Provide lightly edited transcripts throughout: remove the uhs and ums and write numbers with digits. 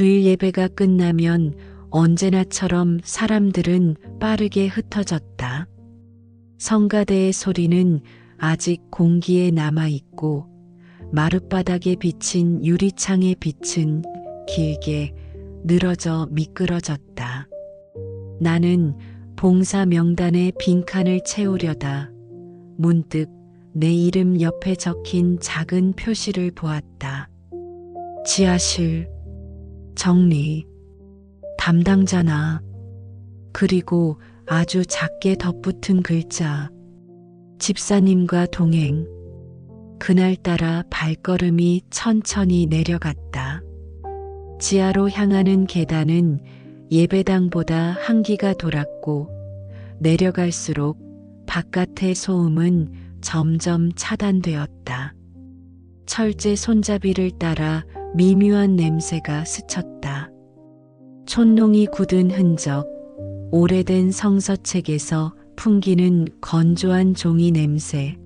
주일 예배가 끝나면 언제나처럼 사람들은 빠르게 흩어졌다. 성가대의 소리는 아직 공기에 남아있고 마룻바닥에 비친 유리창의 빛은 길게 늘어져 미끄러졌다. 나는 봉사 명단의 빈칸을 채우려다 문득 내 이름 옆에 적힌 작은 표시를 보았다. 지하실, 정리, 담당자나, 그리고 아주 작게 덧붙은 글자, 집사님과 동행. 그날따라 발걸음이 천천히 내려갔다. 지하로 향하는 계단은 예배당보다 한기가 돌았고 내려갈수록 바깥의 소음은 점점 차단되었다. 철제 손잡이를 따라 미묘한 냄새가 스쳤다. 촛농이 굳은 흔적, 오래된 성서책에서 풍기는 건조한 종이 냄새,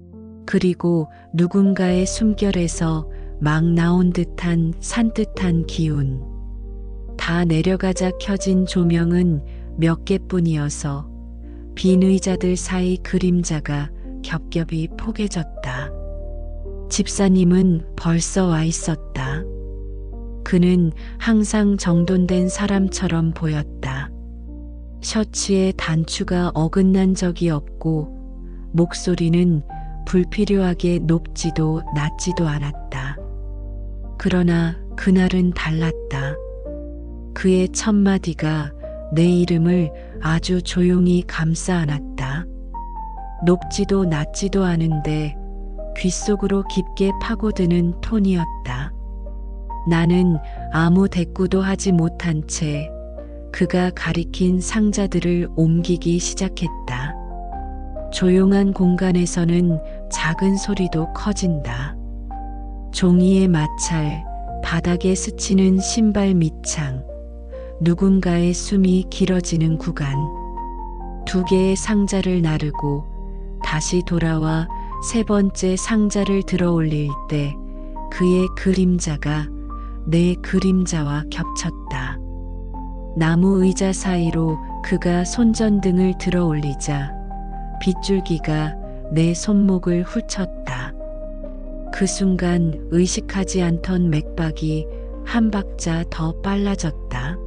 그리고 누군가의 숨결에서 막 나온 듯한 산뜻한 기운. 다 내려가자 켜진 조명은 몇 개뿐이어서 빈 의자들 사이 그림자가 겹겹이 포개졌다. 집사님은 벌써 와 있었다. 그는 항상 정돈된 사람처럼 보였다. 셔츠의 단추가 어긋난 적이 없고 목소리는 불필요하게 높지도 낮지도 않았다. 그러나 그날은 달랐다. 그의 첫마디가 내 이름을 아주 조용히 감싸 안았다. 높지도 낮지도 않은데 귓속으로 깊게 파고드는 톤이었다. 나는 아무 대꾸도 하지 못한 채 그가 가리킨 상자들을 옮기기 시작했다. 조용한 공간에서는 작은 소리도 커진다. 종이의 마찰, 바닥에 스치는 신발 밑창, 누군가의 숨이 길어지는 구간. 2개의 상자를 나르고 다시 돌아와 3번째 상자를 들어 올릴 때 그의 그림자가 내 그림자와 겹쳤다. 나무 의자 사이로 그가 손전등을 들어 올리자 빗줄기가 내 손목을 훑쳤다. 그 순간 의식하지 않던 맥박이 한 박자 더 빨라졌다.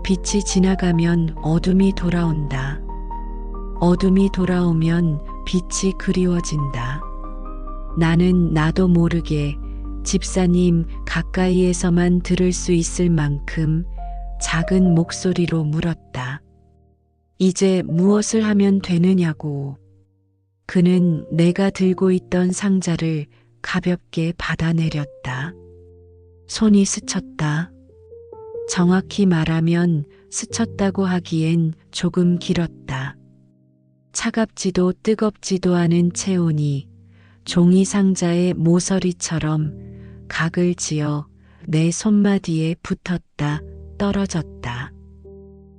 빛이 지나가면 어둠이 돌아온다. 어둠이 돌아오면 빛이 그리워진다. 나는 나도 모르게 집사님 가까이에서만 들을 수 있을 만큼 작은 목소리로 물었다. 이제 무엇을 하면 되느냐고. 그는 내가 들고 있던 상자를 가볍게 받아내렸다. 손이 스쳤다. 정확히 말하면 스쳤다고 하기엔 조금 길었다. 차갑지도 뜨겁지도 않은 체온이 종이 상자의 모서리처럼 각을 지어 내 손마디에 붙었다 떨어졌다.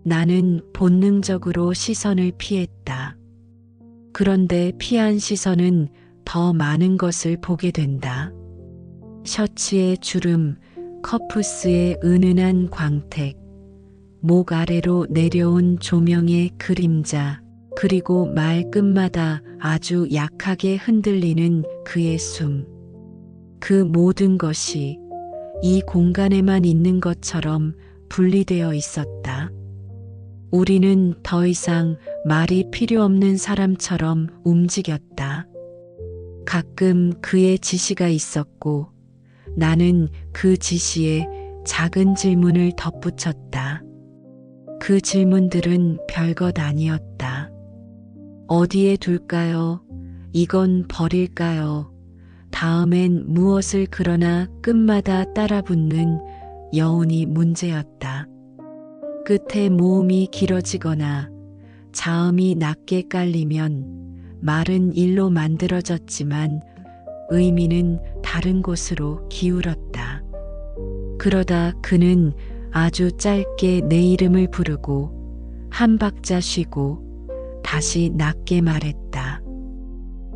나는 본능적으로 시선을 피했다. 그런데 피한 시선은 더 많은 것을 보게 된다. 셔츠의 주름, 커프스의 은은한 광택, 목 아래로 내려온 조명의 그림자, 그리고 말끝마다 아주 약하게 흔들리는 그의 숨. 그 모든 것이 이 공간에만 있는 것처럼 분리되어 있었다. 우리는 더 이상 말이 필요 없는 사람처럼 움직였다. 가끔 그의 지시가 있었고 나는 그 지시에 작은 질문을 덧붙였다. 그 질문들은 별것 아니었다. 어디에 둘까요? 이건 버릴까요? 다음엔 무엇을 그러나 끝마다 따라붙는 여운이 문제였다. 끝에 모음이 길어지거나 자음이 낮게 깔리면 말은 일로 만들어졌지만 의미는 다른 곳으로 기울었다. 그러다 그는 아주 짧게 내 이름을 부르고 한 박자 쉬고 다시 낮게 말했다.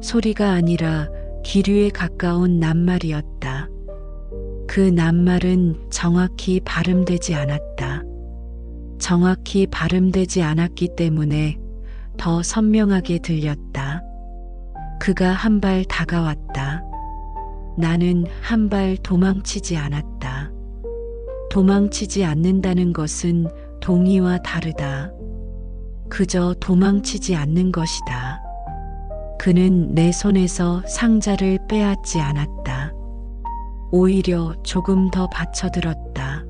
소리가 아니라 기류에 가까운 낱말이었다. 그 낱말은 정확히 발음되지 않았다. 정확히 발음되지 않았기 때문에 더 선명하게 들렸다. 그가 한 발 다가왔다. 나는 한 발 도망치지 않았다. 도망치지 않는다는 것은 동의와 다르다. 그저 도망치지 않는 것이다. 그는 내 손에서 상자를 빼앗지 않았다. 오히려 조금 더 받쳐들었다.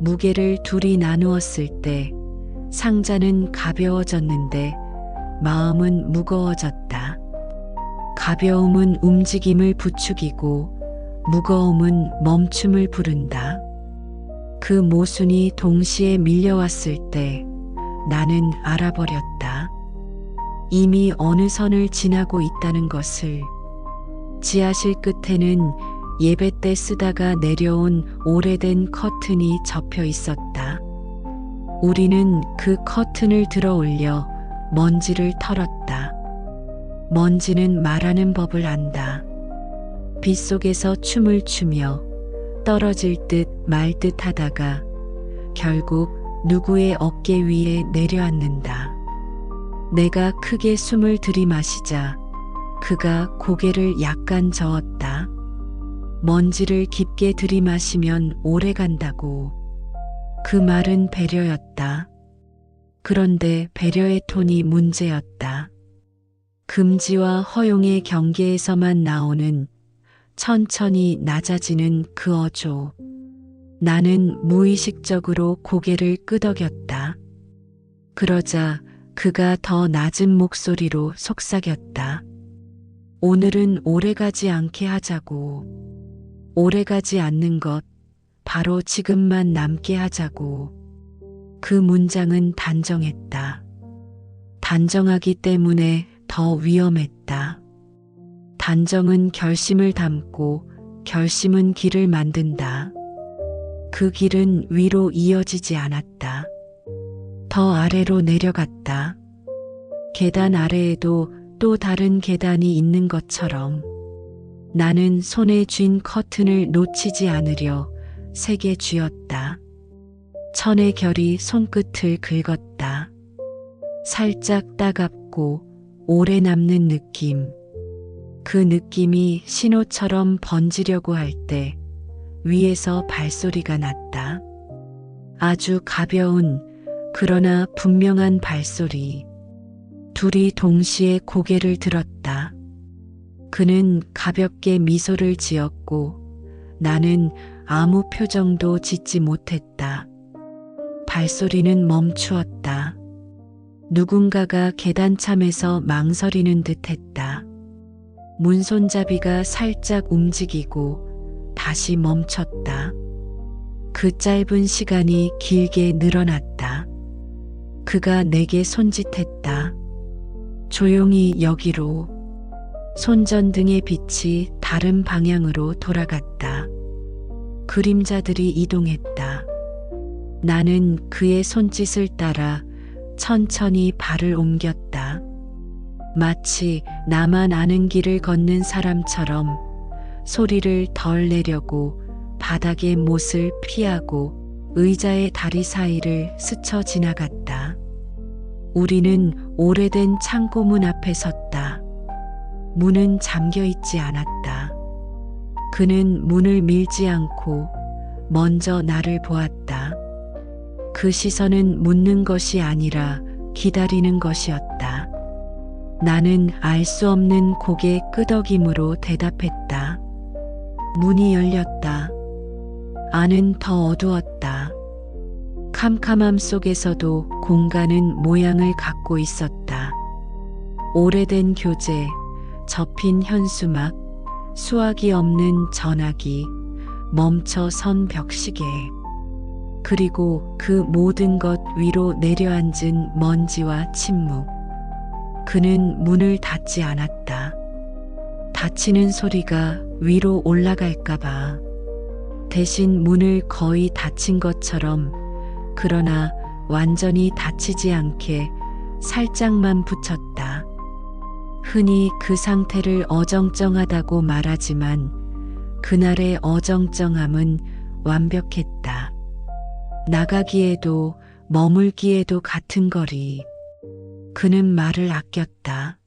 무게를 둘이 나누었을 때 상자는 가벼워졌는데 마음은 무거워졌다. 가벼움은 움직임을 부추기고 무거움은 멈춤을 부른다. 그 모순이 동시에 밀려왔을 때 나는 알아버렸다. 이미 어느 선을 지나고 있다는 것을. 지하실 끝에는 예배 때 쓰다가 내려온 오래된 커튼이 접혀 있었다. 우리는 그 커튼을 들어 올려 먼지를 털었다. 먼지는 말하는 법을 안다. 빗속에서 춤을 추며 떨어질 듯 말 듯 하다가 결국 누구의 어깨 위에 내려앉는다. 내가 크게 숨을 들이마시자 그가 고개를 약간 저었다. 먼지를 깊게 들이마시면 오래 간다고. 그 말은 배려였다. 그런데 배려의 톤이 문제였다. 금지와 허용의 경계에서만 나오는 천천히 낮아지는 그 어조. 나는 무의식적으로 고개를 끄덕였다. 그러자 그가 더 낮은 목소리로 속삭였다. 오늘은 오래가지 않게 하자고. 오래가지 않는 것, 바로 지금만 남게 하자고. 그 문장은 단정했다. 단정하기 때문에 더 위험했다. 단정은 결심을 담고 결심은 길을 만든다. 그 길은 위로 이어지지 않았다. 더 아래로 내려갔다. 계단 아래에도 또 다른 계단이 있는 것처럼 나는 손에 쥔 커튼을 놓치지 않으려 세게 쥐었다. 천의 결이 손끝을 긁었다. 살짝 따갑고 오래 남는 느낌. 그 느낌이 신호처럼 번지려고 할 때 위에서 발소리가 났다. 아주 가벼운 그러나 분명한 발소리. 둘이 동시에 고개를 들었다. 그는 가볍게 미소를 지었고 나는 아무 표정도 짓지 못했다. 발소리는 멈추었다. 누군가가 계단참에서 망설이는 듯했다. 문손잡이가 살짝 움직이고 다시 멈췄다. 그 짧은 시간이 길게 늘어났다. 그가 내게 손짓했다. 조용히 여기로. 손전등의 빛이 다른 방향으로 돌아갔다. 그림자들이 이동했다. 나는 그의 손짓을 따라 천천히 발을 옮겼다. 마치 나만 아는 길을 걷는 사람처럼 소리를 덜 내려고 바닥의 못을 피하고 의자의 다리 사이를 스쳐 지나갔다. 우리는 오래된 창고문 앞에 섰다. 문은 잠겨 있지 않았다. 그는 문을 밀지 않고 먼저 나를 보았다. 그 시선은 묻는 것이 아니라 기다리는 것이었다. 나는 알 수 없는 고개 끄덕임으로 대답했다. 문이 열렸다. 안은 더 어두웠다. 캄캄함 속에서도 공간은 모양을 갖고 있었다. 오래된 교재, 접힌 현수막, 수화기 없는 전화기, 멈춰 선 벽시계. 그리고 그 모든 것 위로 내려앉은 먼지와 침묵. 그는 문을 닫지 않았다. 닫히는 소리가 위로 올라갈까봐. 대신 문을 거의 닫힌 것처럼, 그러나 완전히 닫히지 않게 살짝만 붙였다. 흔히 그 상태를 어정쩡하다고 말하지만 그날의 어정쩡함은 완벽했다. 나가기에도 머물기에도 같은 거리. 그는 말을 아꼈다.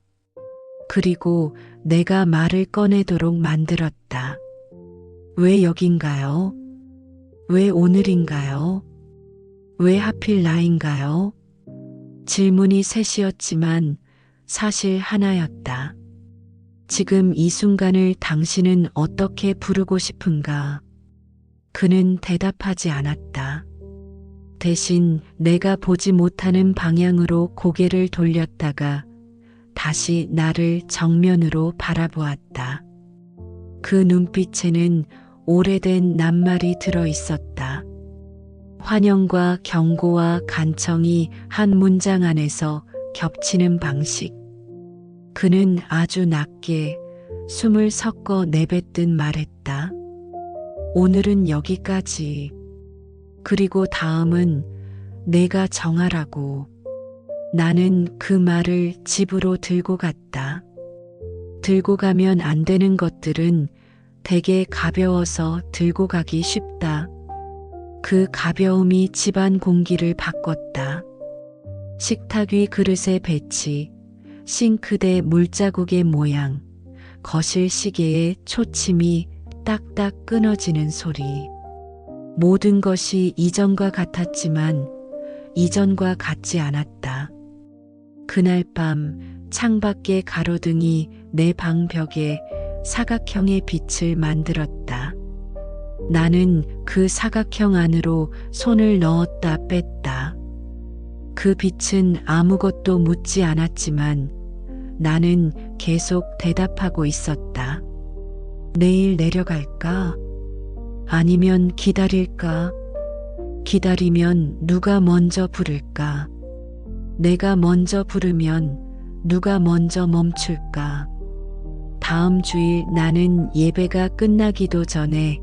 그리고 내가 말을 꺼내도록 만들었다. 왜 여긴가요? 왜 오늘인가요? 왜 하필 나인가요? 질문이 셋이었지만 사실 하나였다. 지금 이 순간을 당신은 어떻게 부르고 싶은가? 그는 대답하지 않았다. 대신 내가 보지 못하는 방향으로 고개를 돌렸다가 다시 나를 정면으로 바라보았다. 그 눈빛에는 오래된 낱말이 들어 있었다. 환영과 경고와 간청이 한 문장 안에서 겹치는 방식. 그는 아주 낮게 숨을 섞어 내뱉듯 말했다. 오늘은 여기까지. 그리고 다음은 내가 정하라고. 나는 그 말을 집으로 들고 갔다. 들고 가면 안 되는 것들은 되게 가벼워서 들고 가기 쉽다. 그 가벼움이 집안 공기를 바꿨다. 식탁 위 그릇의 배치, 싱크대 물자국의 모양, 거실 시계의 초침이 딱딱 끊어지는 소리. 모든 것이 이전과 같았지만 이전과 같지 않았다. 그날 밤 창밖의 가로등이 내 방 벽에 사각형의 빛을 만들었다. 나는 그 사각형 안으로 손을 넣었다 뺐다. 그 빛은 아무것도 묻지 않았지만 나는 계속 대답하고 있었다. 내일 내려갈까? 아니면 기다릴까? 기다리면 누가 먼저 부를까? 내가 먼저 부르면 누가 먼저 멈출까? 다음 주일 나는 예배가 끝나기도 전에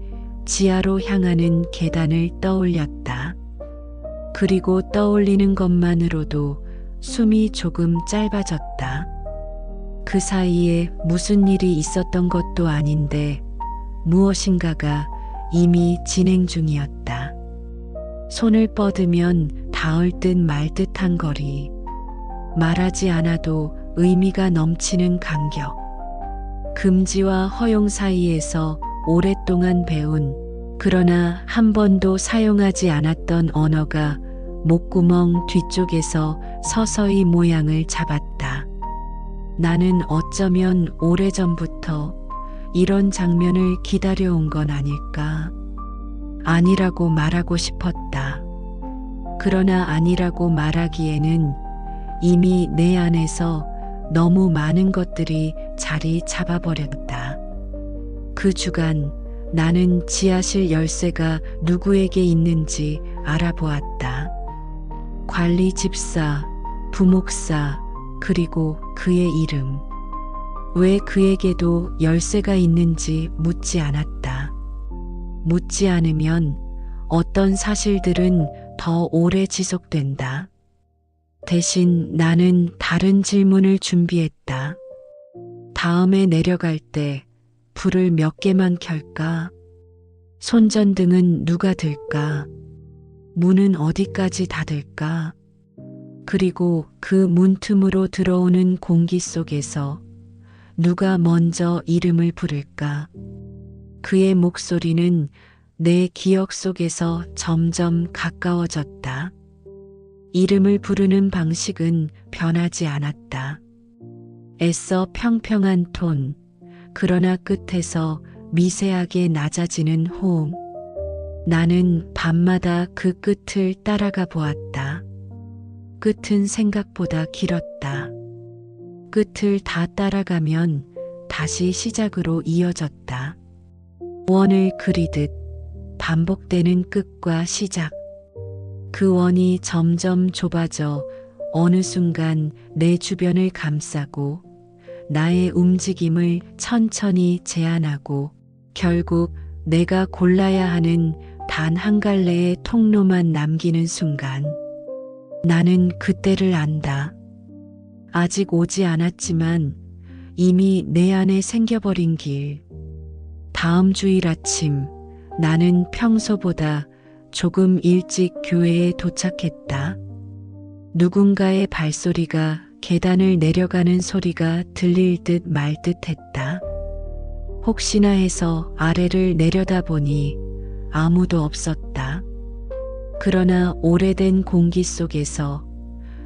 지하로 향하는 계단을 떠올렸다. 그리고 떠올리는 것만으로도 숨이 조금 짧아졌다. 그 사이에 무슨 일이 있었던 것도 아닌데 무엇인가가 이미 진행 중이었다. 손을 뻗으면 닿을 듯 말 듯한 거리. 말하지 않아도 의미가 넘치는 간격. 금지와 허용 사이에서 오랫동안 배운 그러나 한 번도 사용하지 않았던 언어가 목구멍 뒤쪽에서 서서히 모양을 잡았다. 나는 어쩌면 오래전부터 이런 장면을 기다려온 건 아닐까? 아니라고 말하고 싶었다. 그러나 아니라고 말하기에는 이미 내 안에서 너무 많은 것들이 자리 잡아버렸다. 그 주간 나는 지하실 열쇠가 누구에게 있는지 알아보았다. 관리 집사, 부목사, 그리고 그의 이름. 왜 그에게도 열쇠가 있는지 묻지 않았다. 묻지 않으면 어떤 사실들은 더 오래 지속된다. 대신 나는 다른 질문을 준비했다. 다음에 내려갈 때 불을 몇 개만 켤까? 손전등은 누가 들까? 문은 어디까지 닫을까? 그리고 그 문틈으로 들어오는 공기 속에서 누가 먼저 이름을 부를까? 그의 목소리는 내 기억 속에서 점점 가까워졌다. 이름을 부르는 방식은 변하지 않았다. 애써 평평한 톤, 그러나 끝에서 미세하게 낮아지는 호응. 나는 밤마다 그 끝을 따라가 보았다. 끝은 생각보다 길었다. 끝을 다 따라가면 다시 시작으로 이어졌다. 원을 그리듯 반복되는 끝과 시작. 그 원이 점점 좁아져 어느 순간 내 주변을 감싸고 나의 움직임을 천천히 제한하고 결국 내가 골라야 하는 단 한 갈래의 통로만 남기는 순간 나는 그때를 안다. 아직 오지 않았지만 이미 내 안에 생겨버린 길. 다음 주일 아침 나는 평소보다 조금 일찍 교회에 도착했다. 누군가의 발소리가 계단을 내려가는 소리가 들릴 듯 말 듯 했다. 혹시나 해서 아래를 내려다보니 아무도 없었다. 그러나 오래된 공기 속에서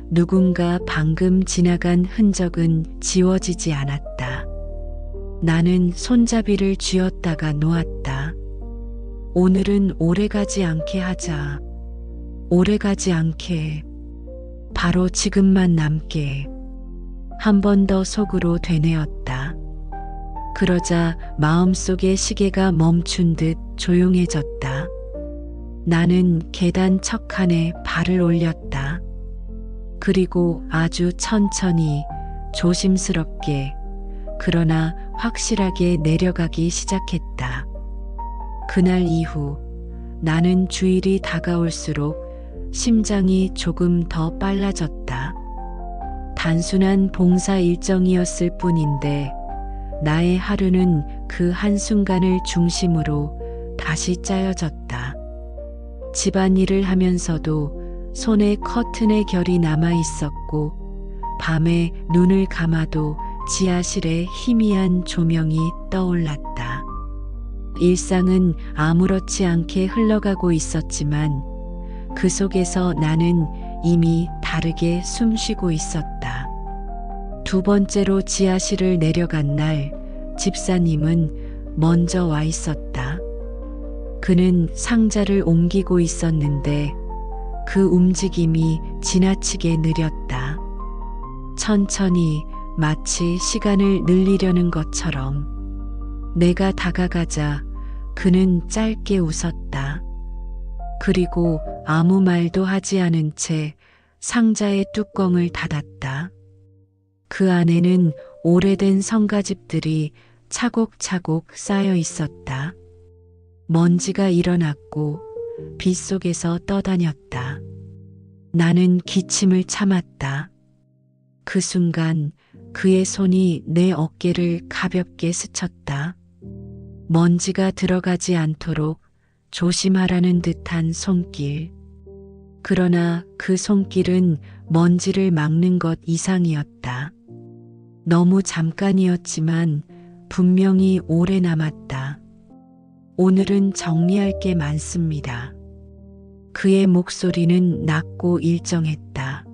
누군가 방금 지나간 흔적은 지워지지 않았다. 나는 손잡이를 쥐었다가 놓았다. 오늘은 오래가지 않게 하자. 오래가지 않게. 바로 지금만 남게. 한 번 더 속으로 되뇌었다. 그러자 마음속의 시계가 멈춘 듯 조용해졌다. 나는 계단 척칸에 발을 올렸다. 그리고 아주 천천히 조심스럽게 그러나 확실하게 내려가기 시작했다. 그날 이후 나는 주일이 다가올수록 심장이 조금 더 빨라졌다. 단순한 봉사 일정이었을 뿐인데 나의 하루는 그 한순간을 중심으로 다시 짜여졌다. 집안일을 하면서도 손에 커튼의 결이 남아 있었고 밤에 눈을 감아도 지하실에 희미한 조명이 떠올랐다. 일상은 아무렇지 않게 흘러가고 있었지만 그 속에서 나는 이미 다르게 숨쉬고 있었다. 두 번째로 지하실을 내려간 날 집사님은 먼저 와 있었다. 그는 상자를 옮기고 있었는데 그 움직임이 지나치게 느렸다. 천천히 마치 시간을 늘리려는 것처럼. 내가 다가가자 그는 짧게 웃었다. 그리고 아무 말도 하지 않은 채 상자의 뚜껑을 닫았다. 그 안에는 오래된 성가집들이 차곡차곡 쌓여 있었다. 먼지가 일어났고 빗속에서 떠다녔다. 나는 기침을 참았다. 그 순간 그의 손이 내 어깨를 가볍게 스쳤다. 먼지가 들어가지 않도록 조심하라는 듯한 손길. 그러나 그 손길은 먼지를 막는 것 이상이었다. 너무 잠깐이었지만 분명히 오래 남았다. 오늘은 정리할 게 많습니다. 그의 목소리는 낮고 일정했다.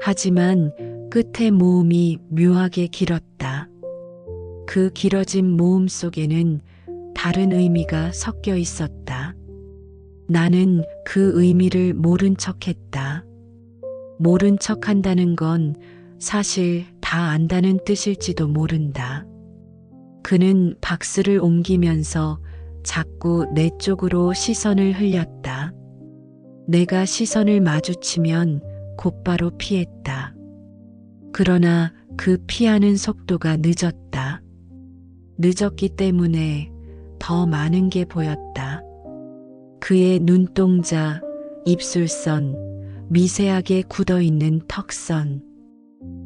하지만 끝의 모음이 묘하게 길었다. 그 길어진 모음 속에는 다른 의미가 섞여 있었다. 나는 그 의미를 모른 척했다. 모른 척한다는 건 사실 다 안다는 뜻일지도 모른다. 그는 박스를 옮기면서 자꾸 내 쪽으로 시선을 흘렸다. 내가 시선을 마주치면 곧바로 피했다. 그러나 그 피하는 속도가 늦었다. 늦었기 때문에 더 많은 게 보였다. 그의 눈동자, 입술선, 미세하게 굳어있는 턱선.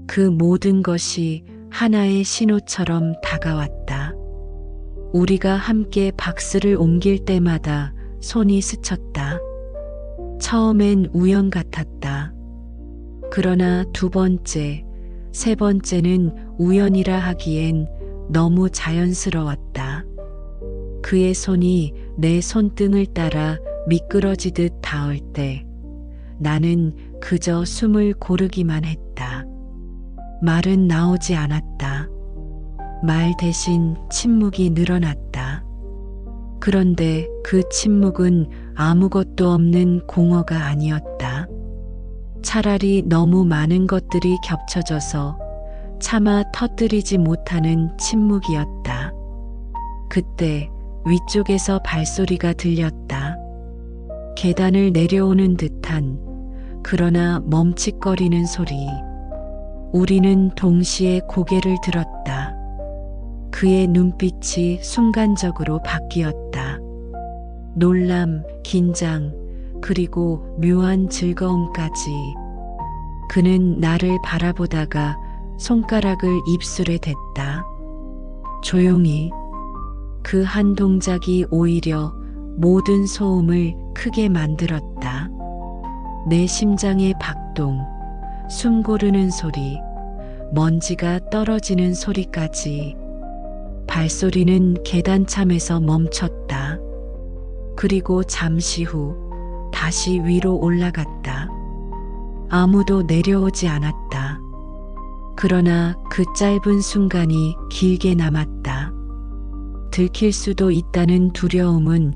그 모든 것이 하나의 신호처럼 다가왔다. 우리가 함께 박스를 옮길 때마다 손이 스쳤다. 처음엔 우연 같았다. 그러나 두 번째, 세 번째는 우연이라 하기엔 너무 자연스러웠다. 그의 손이 내 손등을 따라 미끄러지듯 닿을 때 나는 그저 숨을 고르기만 했다. 말은 나오지 않았다. 말 대신 침묵이 늘어났다. 그런데 그 침묵은 아무것도 없는 공허가 아니었다. 차라리 너무 많은 것들이 겹쳐져서 차마 터뜨리지 못하는 침묵이었다. 그때 위쪽에서 발소리가 들렸다. 계단을 내려오는 듯한 그러나 멈칫거리는 소리. 우리는 동시에 고개를 들었다. 그의 눈빛이 순간적으로 바뀌었다. 놀람, 긴장, 그리고 묘한 즐거움까지. 그는 나를 바라보다가 손가락을 입술에 댔다. 조용히. 그 한 동작이 오히려 모든 소음을 크게 만들었다. 내 심장의 박동, 숨 고르는 소리, 먼지가 떨어지는 소리까지. 발소리는 계단참에서 멈췄다. 그리고 잠시 후 다시 위로 올라갔다. 아무도 내려오지 않았다. 그러나 그 짧은 순간이 길게 남았다. 들킬 수도 있다는 두려움은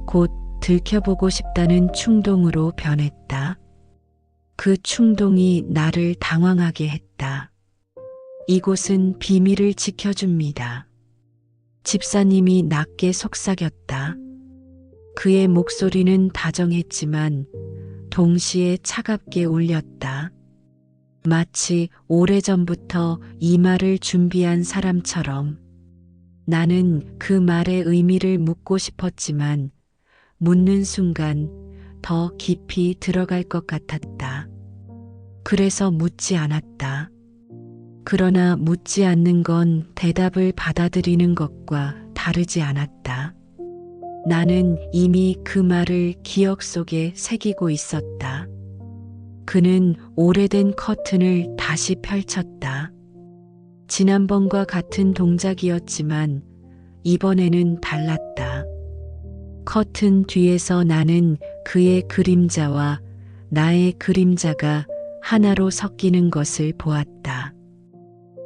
곧 들켜보고 싶다는 충동으로 변했다. 그 충동이 나를 당황하게 했다. 이곳은 비밀을 지켜줍니다. 집사님이 낮게 속삭였다. 그의 목소리는 다정했지만 동시에 차갑게 울렸다. 마치 오래전부터 이 말을 준비한 사람처럼. 나는 그 말의 의미를 묻고 싶었지만 묻는 순간 더 깊이 들어갈 것 같았다. 그래서 묻지 않았다. 그러나 묻지 않는 건 대답을 받아들이는 것과 다르지 않았다. 나는 이미 그 말을 기억 속에 새기고 있었다. 그는 오래된 커튼을 다시 펼쳤다. 지난번과 같은 동작이었지만 이번에는 달랐다. 커튼 뒤에서 나는 그의 그림자와 나의 그림자가 하나로 섞이는 것을 보았다.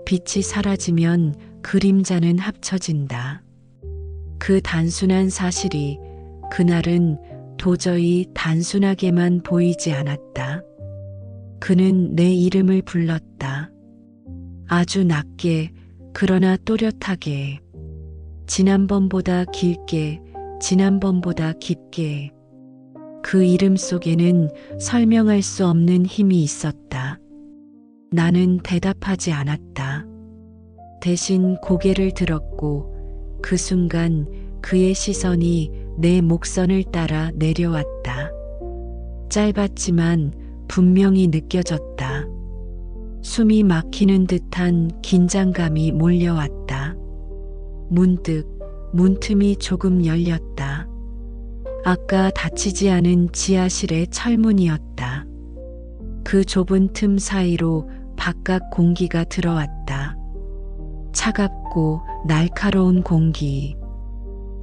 빛이 사라지면 그림자는 합쳐진다. 그 단순한 사실이 그날은 도저히 단순하게만 보이지 않았다. 그는 내 이름을 불렀다. 아주 낮게, 그러나 또렷하게. 지난번보다 길게, 지난번보다 깊게. 그 이름 속에는 설명할 수 없는 힘이 있었다. 나는 대답하지 않았다. 대신 고개를 들었고 그 순간 그의 시선이 내 목선을 따라 내려왔다. 짧았지만 분명히 느껴졌다. 숨이 막히는 듯한 긴장감이 몰려왔다. 문득 문틈이 조금 열렸다. 아까 닫히지 않은 지하실의 철문이었다. 그 좁은 틈 사이로 바깥 공기가 들어왔다. 차갑고 날카로운 공기.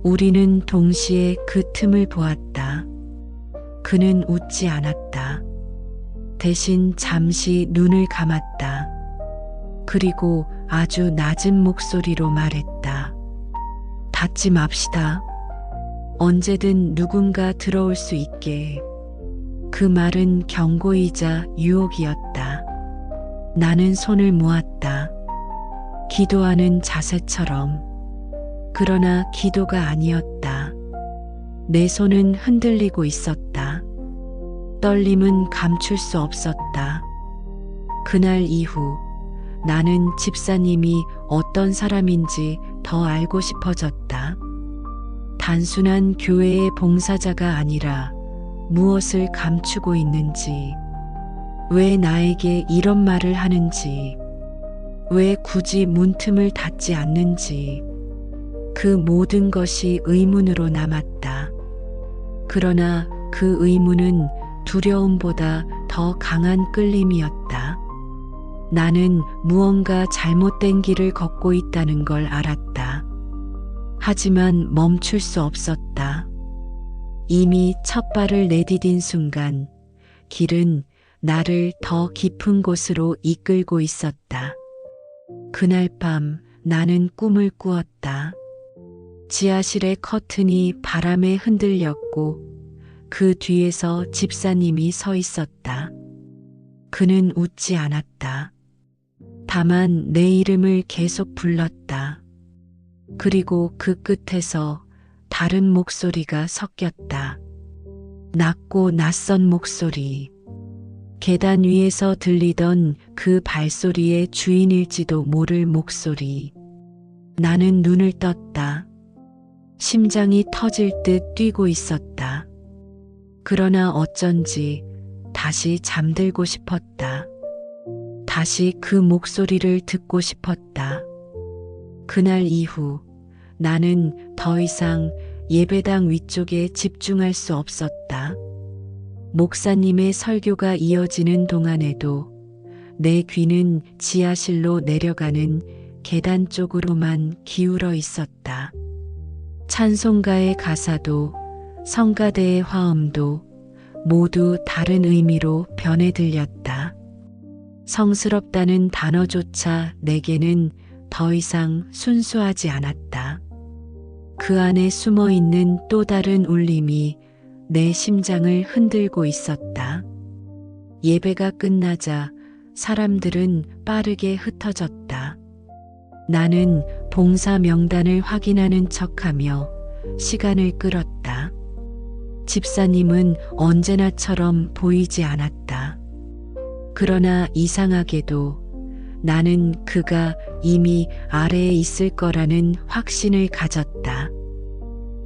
우리는 동시에 그 틈을 보았다. 그는 웃지 않았다. 대신 잠시 눈을 감았다. 그리고 아주 낮은 목소리로 말했다. 닫지 맙시다. 언제든 누군가 들어올 수 있게. 그 말은 경고이자 유혹이었다. 나는 손을 모았다. 기도하는 자세처럼. 그러나 기도가 아니었다. 내 손은 흔들리고 있었다. 떨림은 감출 수 없었다. 그날 이후 나는 집사님이 어떤 사람인지 더 알고 싶어졌다. 단순한 교회의 봉사자가 아니라 무엇을 감추고 있는지, 왜 나에게 이런 말을 하는지, 왜 굳이 문틈을 닫지 않는지, 그 모든 것이 의문으로 남았다. 그러나 그 의문은 두려움보다 더 강한 끌림이었다. 나는 무언가 잘못된 길을 걷고 있다는 걸 알았다. 하지만 멈출 수 없었다. 이미 첫 발을 내디딘 순간 길은 나를 더 깊은 곳으로 이끌고 있었다. 그날 밤 나는 꿈을 꾸었다. 지하실의 커튼이 바람에 흔들렸고 그 뒤에서 집사님이 서 있었다. 그는 웃지 않았다. 다만 내 이름을 계속 불렀다. 그리고 그 끝에서 다른 목소리가 섞였다. 낮고 낯선 목소리. 계단 위에서 들리던 그 발소리의 주인일지도 모를 목소리. 나는 눈을 떴다. 심장이 터질 듯 뛰고 있었다. 그러나 어쩐지 다시 잠들고 싶었다. 다시 그 목소리를 듣고 싶었다. 그날 이후 나는 더 이상 예배당 위쪽에 집중할 수 없었다. 목사님의 설교가 이어지는 동안에도 내 귀는 지하실로 내려가는 계단 쪽으로만 기울어 있었다. 찬송가의 가사도 성가대의 화음도 모두 다른 의미로 변해 들렸다. 성스럽다는 단어조차 내게는 더 이상 순수하지 않았다. 그 안에 숨어 있는 또 다른 울림이 내 심장을 흔들고 있었다. 예배가 끝나자 사람들은 빠르게 흩어졌다. 나는 봉사 명단을 확인하는 척하며 시간을 끌었다. 집사님은 언제나처럼 보이지 않았다. 그러나 이상하게도 나는 그가 이미 아래에 있을 거라는 확신을 가졌다.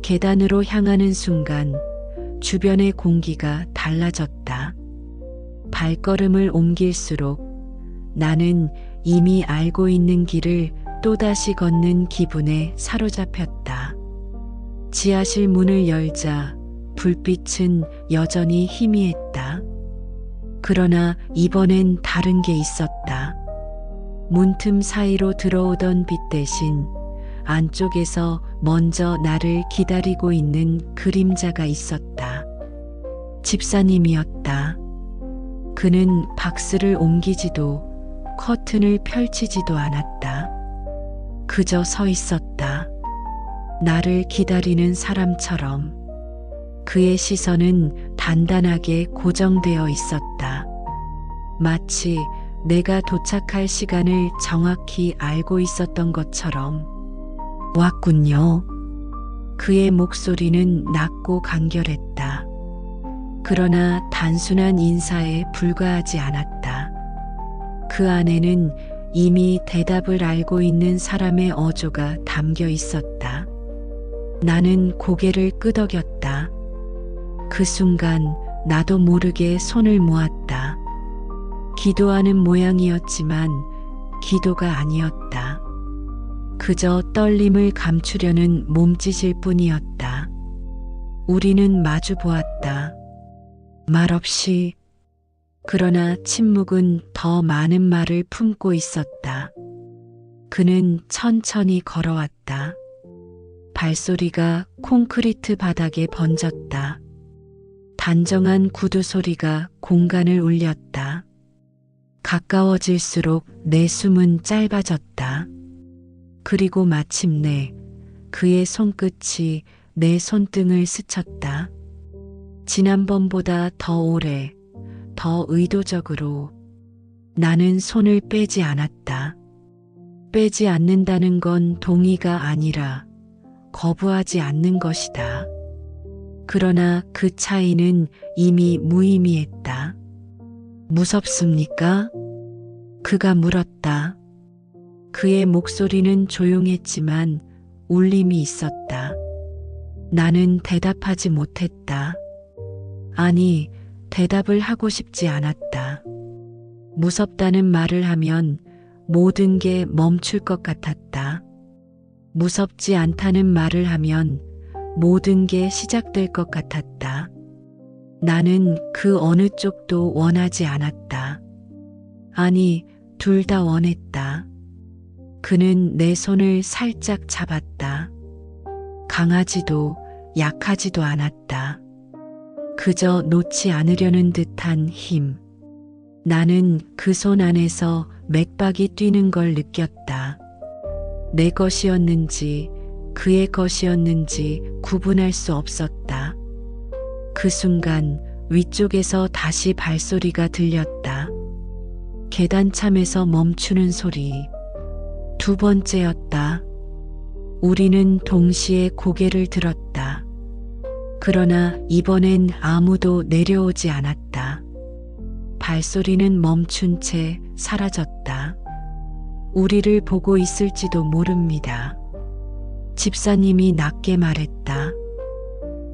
계단으로 향하는 순간 주변의 공기가 달라졌다. 발걸음을 옮길수록 나는 이미 알고 있는 길을 또다시 걷는 기분에 사로잡혔다. 지하실 문을 열자 불빛은 여전히 희미했다. 그러나 이번엔 다른 게 있었다. 문틈 사이로 들어오던 빛 대신 안쪽에서 먼저 나를 기다리고 있는 그림자가 있었다. 집사님이었다. 그는 박스를 옮기지도 커튼을 펼치지도 않았다. 그저 서 있었다. 나를 기다리는 사람처럼. 그의 시선은 단단하게 고정되어 있었다. 마치 내가 도착할 시간을 정확히 알고 있었던 것처럼. 왔군요. 그의 목소리는 낮고 간결했다. 그러나 단순한 인사에 불과하지 않았다. 그 안에는 이미 대답을 알고 있는 사람의 어조가 담겨 있었다. 나는 고개를 끄덕였다. 그 순간 나도 모르게 손을 모았다. 기도하는 모양이었지만 기도가 아니었다. 그저 떨림을 감추려는 몸짓일 뿐이었다. 우리는 마주 보았다. 말없이. 그러나 침묵은 더 많은 말을 품고 있었다. 그는 천천히 걸어왔다. 발소리가 콘크리트 바닥에 번졌다. 단정한 구두 소리가 공간을 울렸다. 가까워질수록 내 숨은 짧아졌다. 그리고 마침내 그의 손끝이 내 손등을 스쳤다. 지난번보다 더 오래, 더 의도적으로. 나는 손을 빼지 않았다. 빼지 않는다는 건 동의가 아니라 거부하지 않는 것이다. 그러나 그 차이는 이미 무의미했다. 무섭습니까? 그가 물었다. 그의 목소리는 조용했지만 울림이 있었다. 나는 대답하지 못했다. 아니, 대답을 하고 싶지 않았다. 무섭다는 말을 하면 모든 게 멈출 것 같았다. 무섭지 않다는 말을 하면 모든 게 시작될 것 같았다. 나는 그 어느 쪽도 원하지 않았다. 아니, 둘 다 원했다. 그는 내 손을 살짝 잡았다. 강하지도 약하지도 않았다. 그저 놓지 않으려는 듯한 힘. 나는 그 손 안에서 맥박이 뛰는 걸 느꼈다. 내 것이었는지 그의 것이었는지 구분할 수 없었다. 그 순간 위쪽에서 다시 발소리가 들렸다. 계단참에서 멈추는 소리. 두 번째였다. 우리는 동시에 고개를 들었다. 그러나 이번엔 아무도 내려오지 않았다. 발소리는 멈춘 채 사라졌다. 우리를 보고 있을지도 모릅니다. 집사님이 낮게 말했다.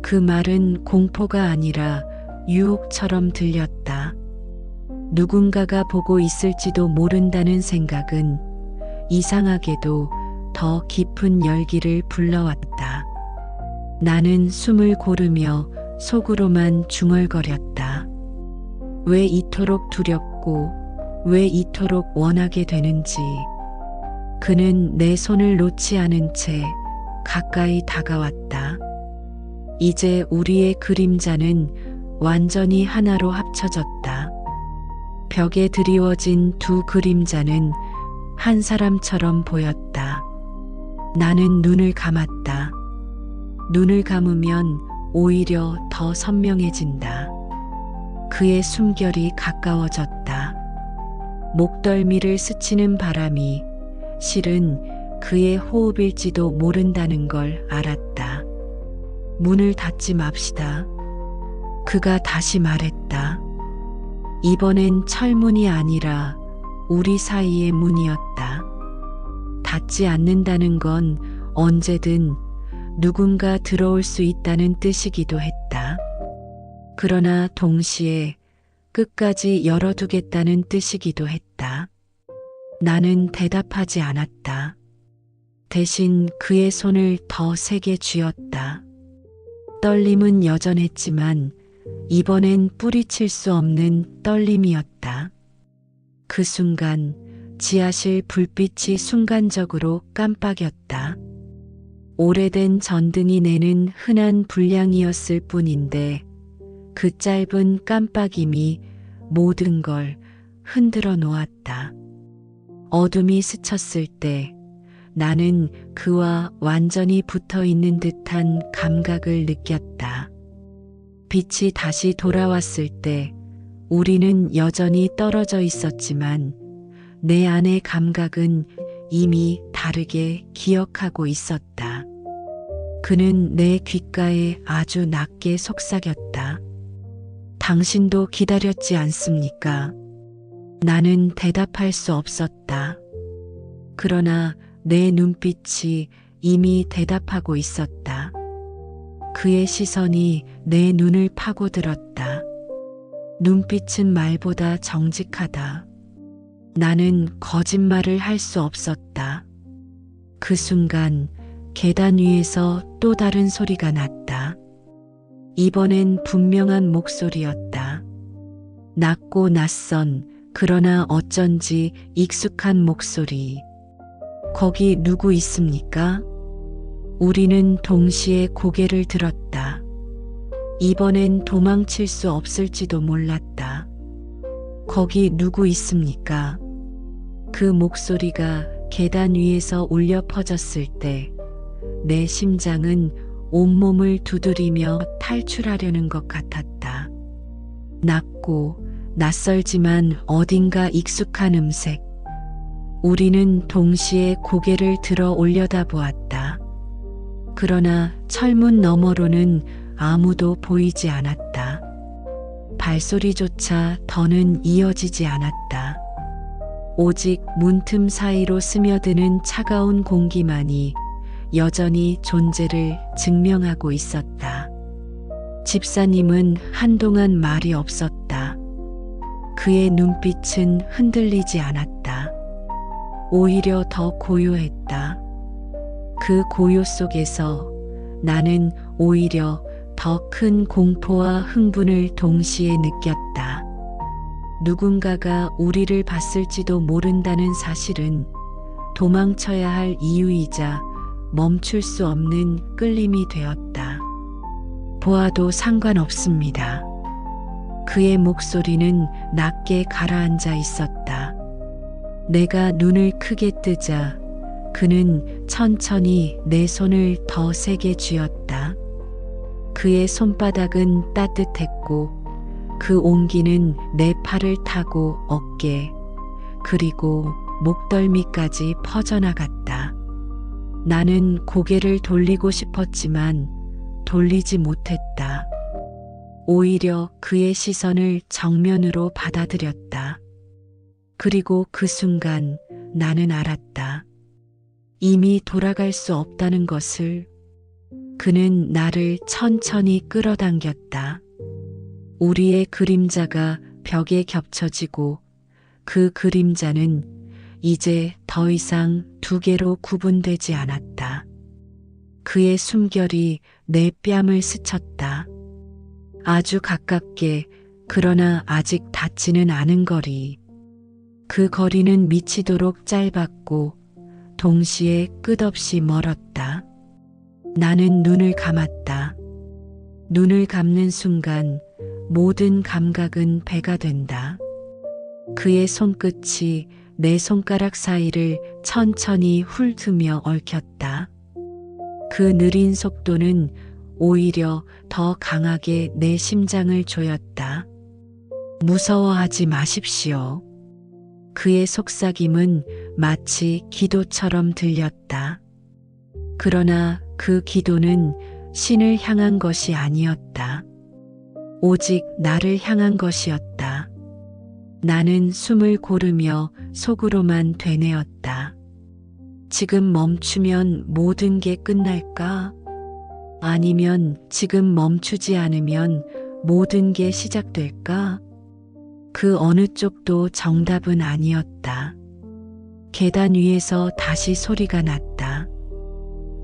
그 말은 공포가 아니라 유혹처럼 들렸다. 누군가가 보고 있을지도 모른다는 생각은 이상하게도 더 깊은 열기를 불러왔다. 나는 숨을 고르며 속으로만 중얼거렸다. 왜 이토록 두렵고 왜 이토록 원하게 되는지. 그는 내 손을 놓지 않은 채 가까이 다가왔다. 이제 우리의 그림자는 완전히 하나로 합쳐졌다. 벽에 드리워진 두 그림자는 한 사람처럼 보였다. 나는 눈을 감았다. 눈을 감으면 오히려 더 선명해진다. 그의 숨결이 가까워졌다. 목덜미를 스치는 바람이 실은 그의 호흡일지도 모른다는 걸 알았다. 문을 닫지 맙시다. 그가 다시 말했다. 이번엔 철문이 아니라 우리 사이의 문이었다. 닫지 않는다는 건 언제든 누군가 들어올 수 있다는 뜻이기도 했다. 그러나 동시에 끝까지 열어두겠다는 뜻이기도 했다. 나는 대답하지 않았다. 대신 그의 손을 더 세게 쥐었다. 떨림은 여전했지만 이번엔 뿌리칠 수 없는 떨림이었다. 그 순간 지하실 불빛이 순간적으로 깜빡였다. 오래된 전등이 내는 흔한 불량이었을 뿐인데 그 짧은 깜빡임이 모든 걸 흔들어 놓았다. 어둠이 스쳤을 때 나는 그와 완전히 붙어 있는 듯한 감각을 느꼈다. 빛이 다시 돌아왔을 때 우리는 여전히 떨어져 있었지만 내 안의 감각은 이미 다르게 기억하고 있었다. 그는 내 귓가에 아주 낮게 속삭였다. 당신도 기다렸지 않습니까? 나는 대답할 수 없었다. 그러나 내 눈빛이 이미 대답하고 있었다. 그의 시선이 내 눈을 파고들었다. 눈빛은 말보다 정직하다. 나는 거짓말을 할 수 없었다. 그 순간 계단 위에서 또 다른 소리가 났다. 이번엔 분명한 목소리였다. 낮고 낯선 그러나 어쩐지 익숙한 목소리. 거기 누구 있습니까? 우리는 동시에 고개를 들었다. 이번엔 도망칠 수 없을지도 몰랐다. 거기 누구 있습니까? 그 목소리가 계단 위에서 울려 퍼졌을 때 내 심장은 온몸을 두드리며 탈출하려는 것 같았다. 낮고 낯설지만 어딘가 익숙한 음색. 우리는 동시에 고개를 들어 올려다보았다. 그러나 철문 너머로는 아무도 보이지 않았다. 발소리조차 더는 이어지지 않았다. 오직 문틈 사이로 스며드는 차가운 공기만이 여전히 존재를 증명하고 있었다. 집사님은 한동안 말이 없었다. 그의 눈빛은 흔들리지 않았다. 오히려 더 고요했다. 그 고요 속에서 나는 오히려 더 큰 공포와 흥분을 동시에 느꼈다. 누군가가 우리를 봤을지도 모른다는 사실은 도망쳐야 할 이유이자 멈출 수 없는 끌림이 되었다. 보아도 상관없습니다. 그의 목소리는 낮게 가라앉아 있었다. 내가 눈을 크게 뜨자 그는 천천히 내 손을 더 세게 쥐었다. 그의 손바닥은 따뜻했고 그 온기는 내 팔을 타고 어깨 그리고 목덜미까지 퍼져나갔다. 나는 고개를 돌리고 싶었지만 돌리지 못했다. 오히려 그의 시선을 정면으로 받아들였다. 그리고 그 순간 나는 알았다. 이미 돌아갈 수 없다는 것을. 그는 나를 천천히 끌어당겼다. 우리의 그림자가 벽에 겹쳐지고 그 그림자는 이제 더 이상 두 개로 구분되지 않았다. 그의 숨결이 내 뺨을 스쳤다. 아주 가깝게, 그러나 아직 닿지는 않은 거리. 그 거리는 미치도록 짧았고 동시에 끝없이 멀었다. 나는 눈을 감았다. 눈을 감는 순간 모든 감각은 배가 된다. 그의 손끝이 내 손가락 사이를 천천히 훑으며 얽혔다. 그 느린 속도는 오히려 더 강하게 내 심장을 조였다. 무서워하지 마십시오. 그의 속삭임은 마치 기도처럼 들렸다. 그러나 그 기도는 신을 향한 것이 아니었다. 오직 나를 향한 것이었다. 나는 숨을 고르며 속으로만 되뇌었다. 지금 멈추면 모든 게 끝날까? 아니면 지금 멈추지 않으면 모든 게 시작될까? 그 어느 쪽도 정답은 아니었다. 계단 위에서 다시 소리가 났다.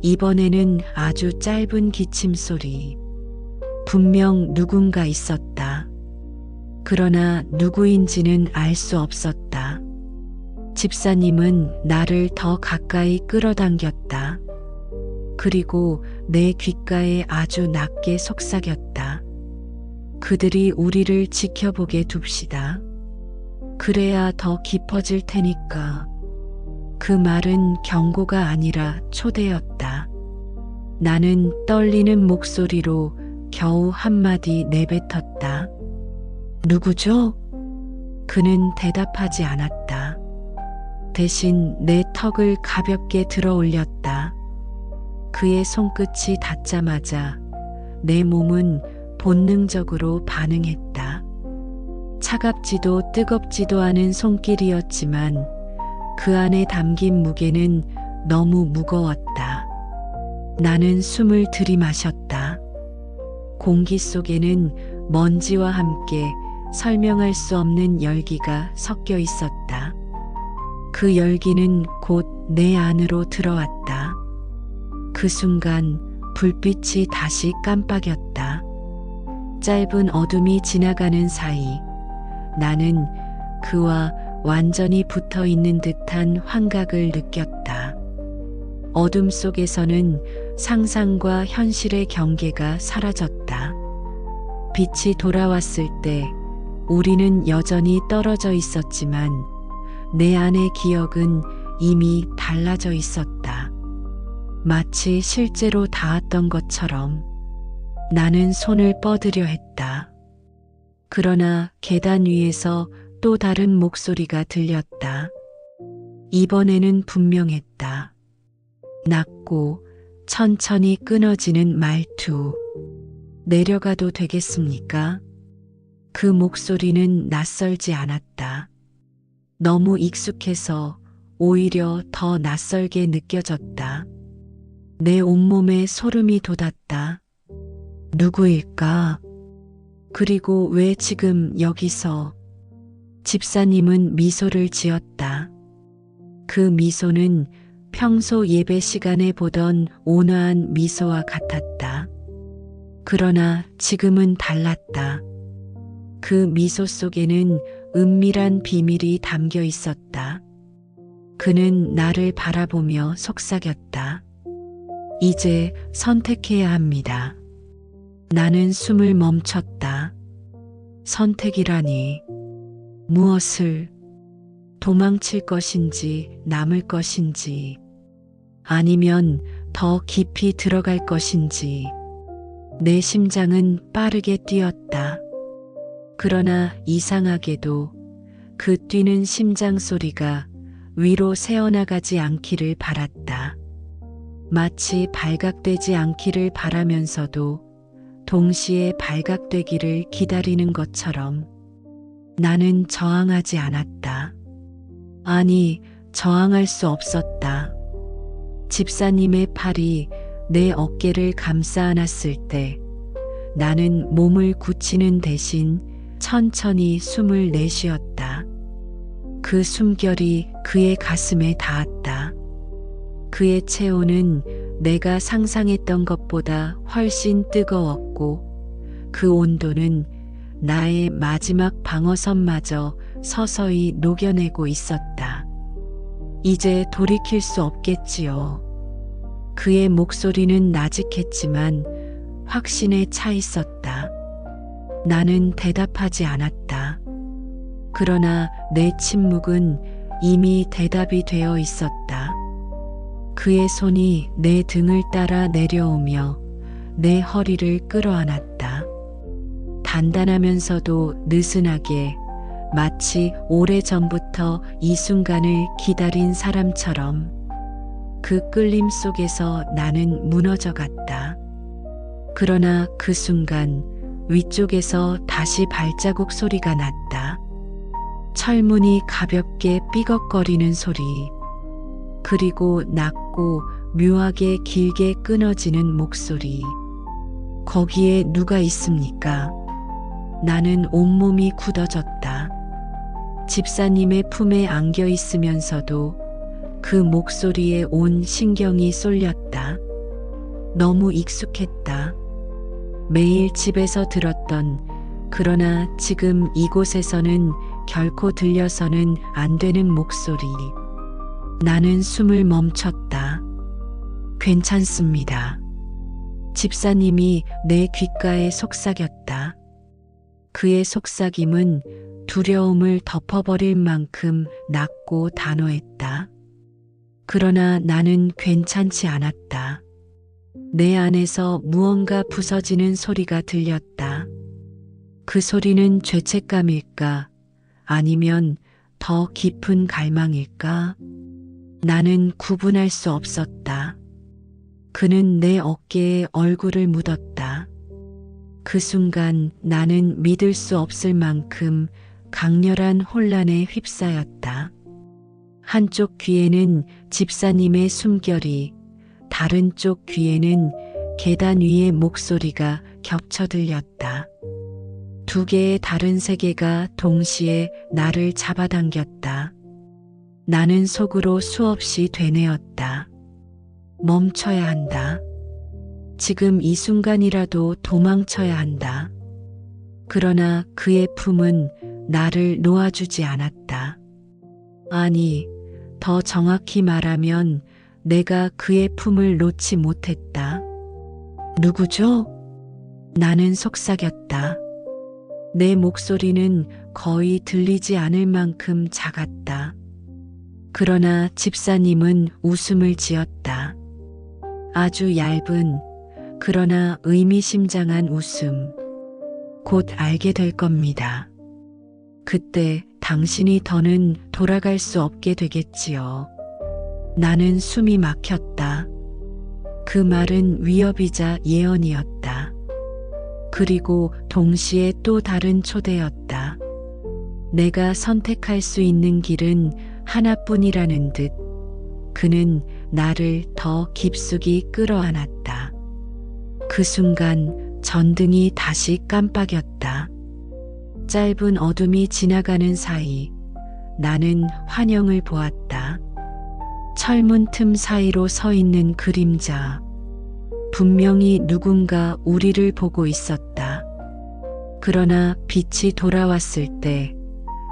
이번에는 아주 짧은 기침 소리. 분명 누군가 있었다. 그러나 누구인지는 알 수 없었다. 집사님은 나를 더 가까이 끌어당겼다. 그리고 내 귓가에 아주 낮게 속삭였다. 그들이 우리를 지켜보게 둡시다. 그래야 더 깊어질 테니까. 그 말은 경고가 아니라 초대였다. 나는 떨리는 목소리로 겨우 한마디 내뱉었다. 누구죠? 그는 대답하지 않았다. 대신 내 턱을 가볍게 들어 올렸다. 그의 손끝이 닿자마자 내 몸은 본능적으로 반응했다. 차갑지도 뜨겁지도 않은 손길이었지만 그 안에 담긴 무게는 너무 무거웠다. 나는 숨을 들이마셨다. 공기 속에는 먼지와 함께 설명할 수 없는 열기가 섞여 있었다. 그 열기는 곧 내 안으로 들어왔다. 그 순간 불빛이 다시 깜빡였다. 짧은 어둠이 지나가는 사이 나는 그와 완전히 붙어 있는 듯한 환각을 느꼈다. 어둠 속에서는 상상과 현실의 경계가 사라졌다. 빛이 돌아왔을 때 우리는 여전히 떨어져 있었지만 내 안의 기억은 이미 달라져 있었다. 마치 실제로 닿았던 것처럼. 나는 손을 뻗으려 했다. 그러나 계단 위에서 또 다른 목소리가 들렸다. 이번에는 분명했다. 낮고 천천히 끊어지는 말투. 내려가도 되겠습니까? 그 목소리는 낯설지 않았다. 너무 익숙해서 오히려 더 낯설게 느껴졌다. 내 온몸에 소름이 돋았다. 누구일까? 그리고 왜 지금 여기서? 집사님은 미소를 지었다. 그 미소는 평소 예배 시간에 보던 온화한 미소와 같았다. 그러나 지금은 달랐다. 그 미소 속에는 은밀한 비밀이 담겨 있었다. 그는 나를 바라보며 속삭였다. 이제 선택해야 합니다. 나는 숨을 멈췄다. 선택이라니. 무엇을? 도망칠 것인지 남을 것인지 아니면 더 깊이 들어갈 것인지. 내 심장은 빠르게 뛰었다. 그러나 이상하게도 그 뛰는 심장 소리가 위로 새어나가지 않기를 바랐다. 마치 발각되지 않기를 바라면서도 동시에 발각되기를 기다리는 것처럼. 나는 저항하지 않았다. 아니, 저항할 수 없었다. 집사님의 팔이 내 어깨를 감싸 안았을 때 나는 몸을 굳히는 대신 천천히 숨을 내쉬었다. 그 그 숨결이 그의 가슴에 닿았다. 그의 체온은 내가 상상했던 것보다 훨씬 뜨거웠고 그 온도는 나의 마지막 방어선마저 서서히 녹여내고 있었다. 이제 돌이킬 수 없겠지요. 그의 목소리는 나직했지만 확신에 차 있었다. 나는 대답하지 않았다. 그러나 내 침묵은 이미 대답이 되어 있었다. 그의 손이 내 등을 따라 내려오며 내 허리를 끌어안았다. 단단하면서도 느슨하게, 마치 오래전부터 이 순간을 기다린 사람처럼. 그 끌림 속에서 나는 무너져 갔다. 그러나 그 순간 위쪽에서 다시 발자국 소리가 났다. 철문이 가볍게 삐걱거리는 소리. 그리고 낮고 묘하게 길게 끊어지는 목소리. 거기에 누가 있습니까? 나는 온몸이 굳어졌다. 집사님의 품에 안겨 있으면서도 그 목소리에 온 신경이 쏠렸다. 너무 익숙했다. 매일 집에서 들었던, 그러나 지금 이곳에서는 결코 들려서는 안 되는 목소리. 나는 숨을 멈췄다. 괜찮습니다. 집사님이 내 귓가에 속삭였다. 그의 속삭임은 두려움을 덮어버릴 만큼 낮고 단호했다. 그러나 나는 괜찮지 않았다. 내 안에서 무언가 부서지는 소리가 들렸다. 그 소리는 죄책감일까? 아니면 더 깊은 갈망일까? 나는 구분할 수 없었다. 그는 내 어깨에 얼굴을 묻었다. 그 순간 나는 믿을 수 없을 만큼 강렬한 혼란에 휩싸였다. 한쪽 귀에는 집사님의 숨결이, 다른 쪽 귀에는 계단 위의 목소리가 겹쳐 들렸다. 두 개의 다른 세계가 동시에 나를 잡아당겼다. 나는 속으로 수없이 되뇌었다. 멈춰야 한다. 지금 이 순간이라도 도망쳐야 한다. 그러나 그의 품은 나를 놓아주지 않았다. 아니, 더 정확히 말하면 내가 그의 품을 놓지 못했다. 누구죠? 나는 속삭였다. 내 목소리는 거의 들리지 않을 만큼 작았다. 그러나 집사님은 웃음을 지었다. 아주 얇은, 그러나 의미심장한 웃음. 곧 알게 될 겁니다. 그때 당신이 더는 돌아갈 수 없게 되겠지요. 나는 숨이 막혔다. 그 말은 위협이자 예언이었다. 그리고 동시에 또 다른 초대였다. 내가 선택할 수 있는 길은 하나뿐이라는 듯 그는 나를 더 깊숙이 끌어안았다. 그 순간 전등이 다시 깜빡였다. 짧은 어둠이 지나가는 사이 나는 환영을 보았다. 철문 틈 사이로 서 있는 그림자. 분명히 누군가 우리를 보고 있었다. 그러나 빛이 돌아왔을 때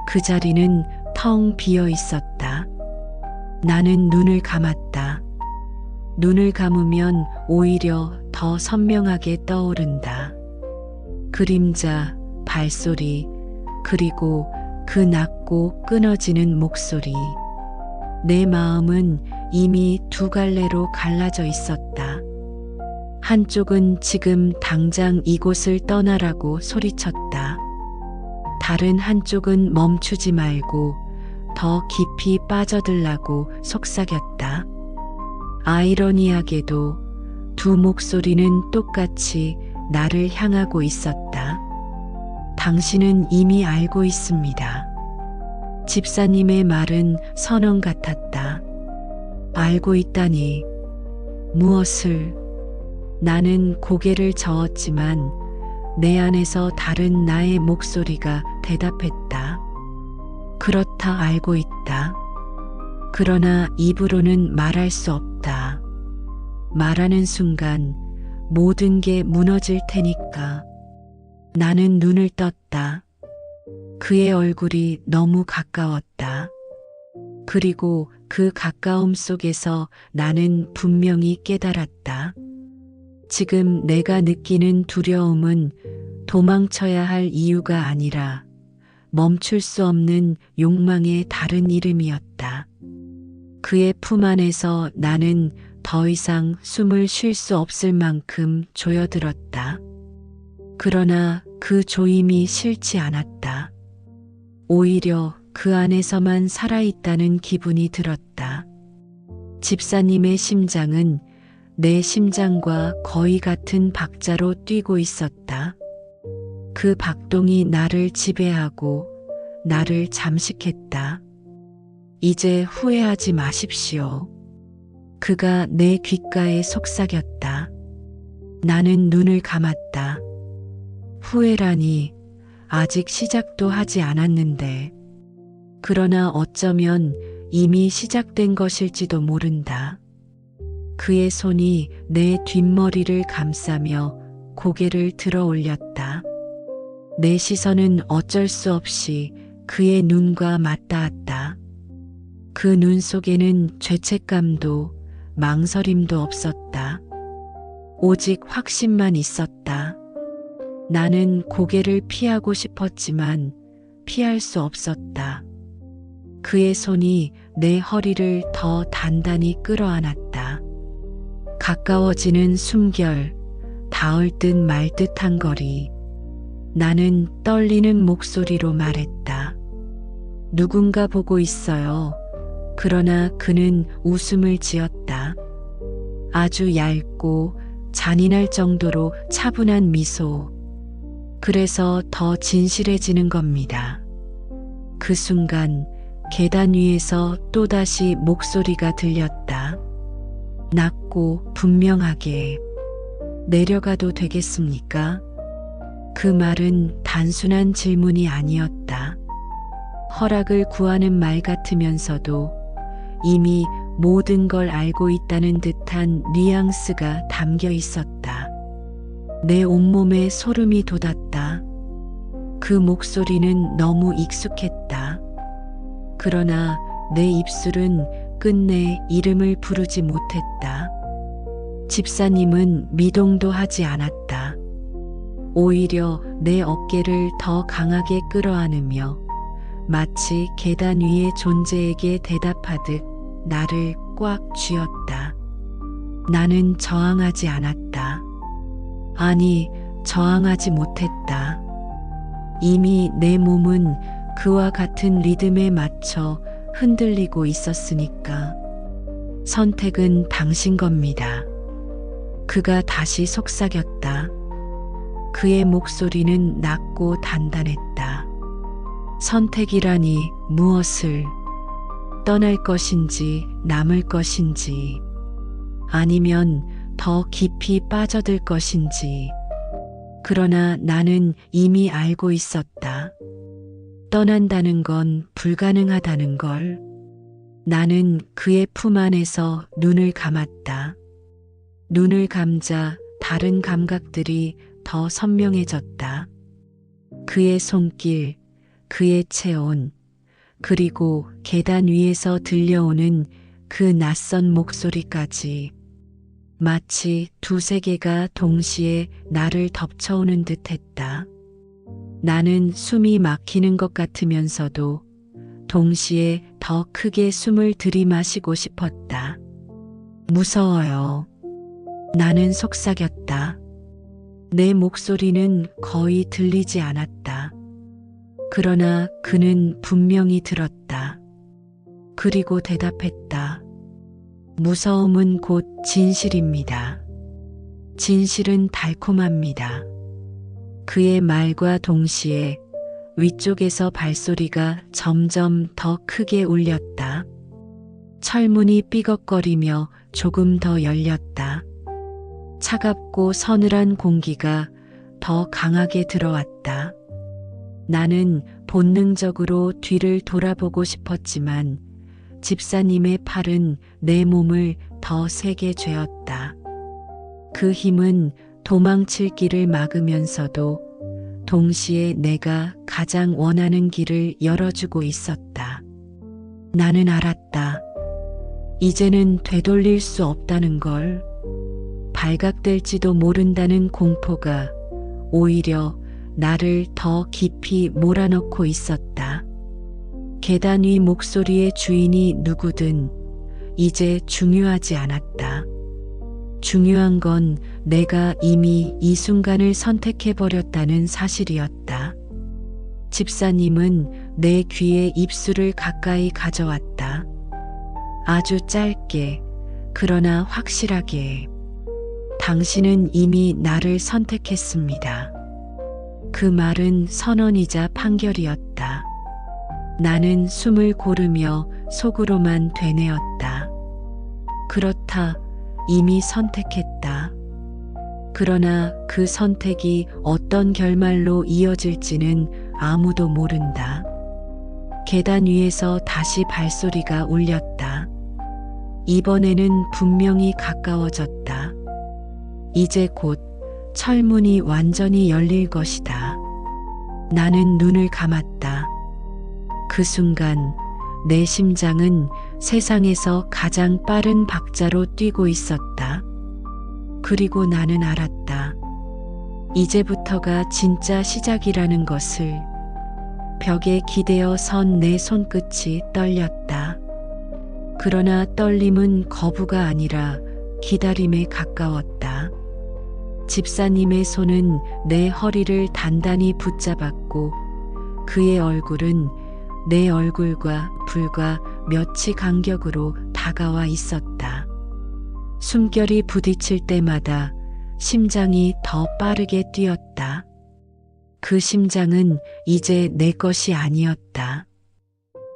그 자리는 텅 비어 있었다. 나는 눈을 감았다. 눈을 감으면 오히려 더 선명하게 떠오른다. 그림자, 발소리, 그리고 그 낮고 끊어지는 목소리. 내 마음은 이미 두 갈래로 갈라져 있었다. 한쪽은 지금 당장 이곳을 떠나라고 소리쳤다. 다른 한쪽은 멈추지 말고 더 깊이 빠져들라고 속삭였다. 아이러니하게도 두 목소리는 똑같이 나를 향하고 있었다. 당신은 이미 알고 있습니다. 집사님의 말은 선언 같았다. 알고 있다니. 무엇을? 나는 고개를 저었지만 내 안에서 다른 나의 목소리가 대답했다. 그렇다 알고 있다. 그러나 입으로는 말할 수 없다. 말하는 순간 모든 게 무너질 테니까. 나는 눈을 떴다. 그의 얼굴이 너무 가까웠다. 그리고 그 가까움 속에서 나는 분명히 깨달았다. 지금 내가 느끼는 두려움은 도망쳐야 할 이유가 아니라 멈출 수 없는 욕망의 다른 이름이었다. 그의 품 안에서 나는 더 이상 숨을 쉴 수 없을 만큼 조여들었다. 그러나 그 조임이 싫지 않았다. 오히려 그 안에서만 살아있다는 기분이 들었다. 집사님의 심장은 내 심장과 거의 같은 박자로 뛰고 있었다. 그 박동이 나를 지배하고 나를 잠식했다. 이제 후회하지 마십시오. 그가 내 귓가에 속삭였다. 나는 눈을 감았다. 후회라니, 아직 시작도 하지 않았는데. 그러나 어쩌면 이미 시작된 것일지도 모른다. 그의 손이 내 뒷머리를 감싸며 고개를 들어 올렸다. 내 시선은 어쩔 수 없이 그의 눈과 맞닿았다. 그 눈 속에는 죄책감도 망설임도 없었다. 오직 확신만 있었다. 나는 고개를 피하고 싶었지만 피할 수 없었다. 그의 손이 내 허리를 더 단단히 끌어안았다. 가까워지는 숨결, 닿을 듯 말 듯한 거리. 나는 떨리는 목소리로 말했다. 누군가 보고 있어요. 그러나 그는 웃음을 지었다. 아주 얇고 잔인할 정도로 차분한 미소. 그래서 더 진실해지는 겁니다. 그 순간 계단 위에서 또다시 목소리가 들렸다. 낮고 분명하게. 내려가도 되겠습니까? 그 말은 단순한 질문이 아니었다. 허락을 구하는 말 같으면서도 이미 모든 걸 알고 있다는 듯한 뉘앙스가 담겨 있었다. 내 온몸에 소름이 돋았다. 그 목소리는 너무 익숙했다. 그러나 내 입술은 끝내 이름을 부르지 못했다. 집사님은 미동도 하지 않았다. 오히려 내 어깨를 더 강하게 끌어안으며 마치 계단 위의 존재에게 대답하듯 나를 꽉 쥐었다. 나는 저항하지 않았다. 아니, 저항하지 못했다. 이미 내 몸은 그와 같은 리듬에 맞춰 흔들리고 있었으니까. 선택은 당신 겁니다. 그가 다시 속삭였다. 그의 목소리는 낮고 단단했다. 선택이라니 무엇을? 떠날 것인지 남을 것인지, 아니면 더 깊이 빠져들 것인지. 그러나 나는 이미 알고 있었다. 떠난다는 건 불가능하다는 걸. 나는 그의 품 안에서 눈을 감았다. 눈을 감자 다른 감각들이 더 선명해졌다. 그의 손길, 그의 체온, 그리고 계단 위에서 들려오는 그 낯선 목소리까지. 마치 두 세계가 동시에 나를 덮쳐오는 듯 했다. 나는 숨이 막히는 것 같으면서도 동시에 더 크게 숨을 들이마시고 싶었다. 무서워요. 나는 속삭였다. 내 목소리는 거의 들리지 않았다. 그러나 그는 분명히 들었다. 그리고 대답했다. 무서움은 곧 진실입니다. 진실은 달콤합니다. 그의 말과 동시에 위쪽에서 발소리가 점점 더 크게 울렸다. 철문이 삐걱거리며 조금 더 열렸다. 차갑고 서늘한 공기가 더 강하게 들어왔다. 나는 본능적으로 뒤를 돌아보고 싶었지만 집사님의 팔은 내 몸을 더 세게 죄었다. 그 힘은 도망칠 길을 막으면서도 동시에 내가 가장 원하는 길을 열어주고 있었다. 나는 알았다. 이제는 되돌릴 수 없다는 걸. 발각될지도 모른다는 공포가 오히려 나를 더 깊이 몰아넣고 있었다. 계단 위 목소리의 주인이 누구든 이제 중요하지 않았다. 중요한 건 내가 이미 이 순간을 선택해버렸다는 사실이었다. 집사님은 내 귀에 입술을 가까이 가져왔다. 아주 짧게, 그러나 확실하게. 당신은 이미 나를 선택했습니다. 그 말은 선언이자 판결이었다. 나는 숨을 고르며 속으로만 되뇌었다. 그렇다, 이미 선택했다. 그러나 그 선택이 어떤 결말로 이어질지는 아무도 모른다. 계단 위에서 다시 발소리가 울렸다. 이번에는 분명히 가까워졌다. 이제 곧 철문이 완전히 열릴 것이다. 나는 눈을 감았다. 그 순간 내 심장은 세상에서 가장 빠른 박자로 뛰고 있었다. 그리고 나는 알았다. 이제부터가 진짜 시작이라는 것을. 벽에 기대어 선 내 손끝이 떨렸다. 그러나 떨림은 거부가 아니라 기다림에 가까웠다. 집사님의 손은 내 허리를 단단히 붙잡았고 그의 얼굴은 내 얼굴과 불과 몇치 간격으로 다가와 있었다. 숨결이 부딪힐 때마다 심장이 더 빠르게 뛰었다. 그 심장은 이제 내 것이 아니었다.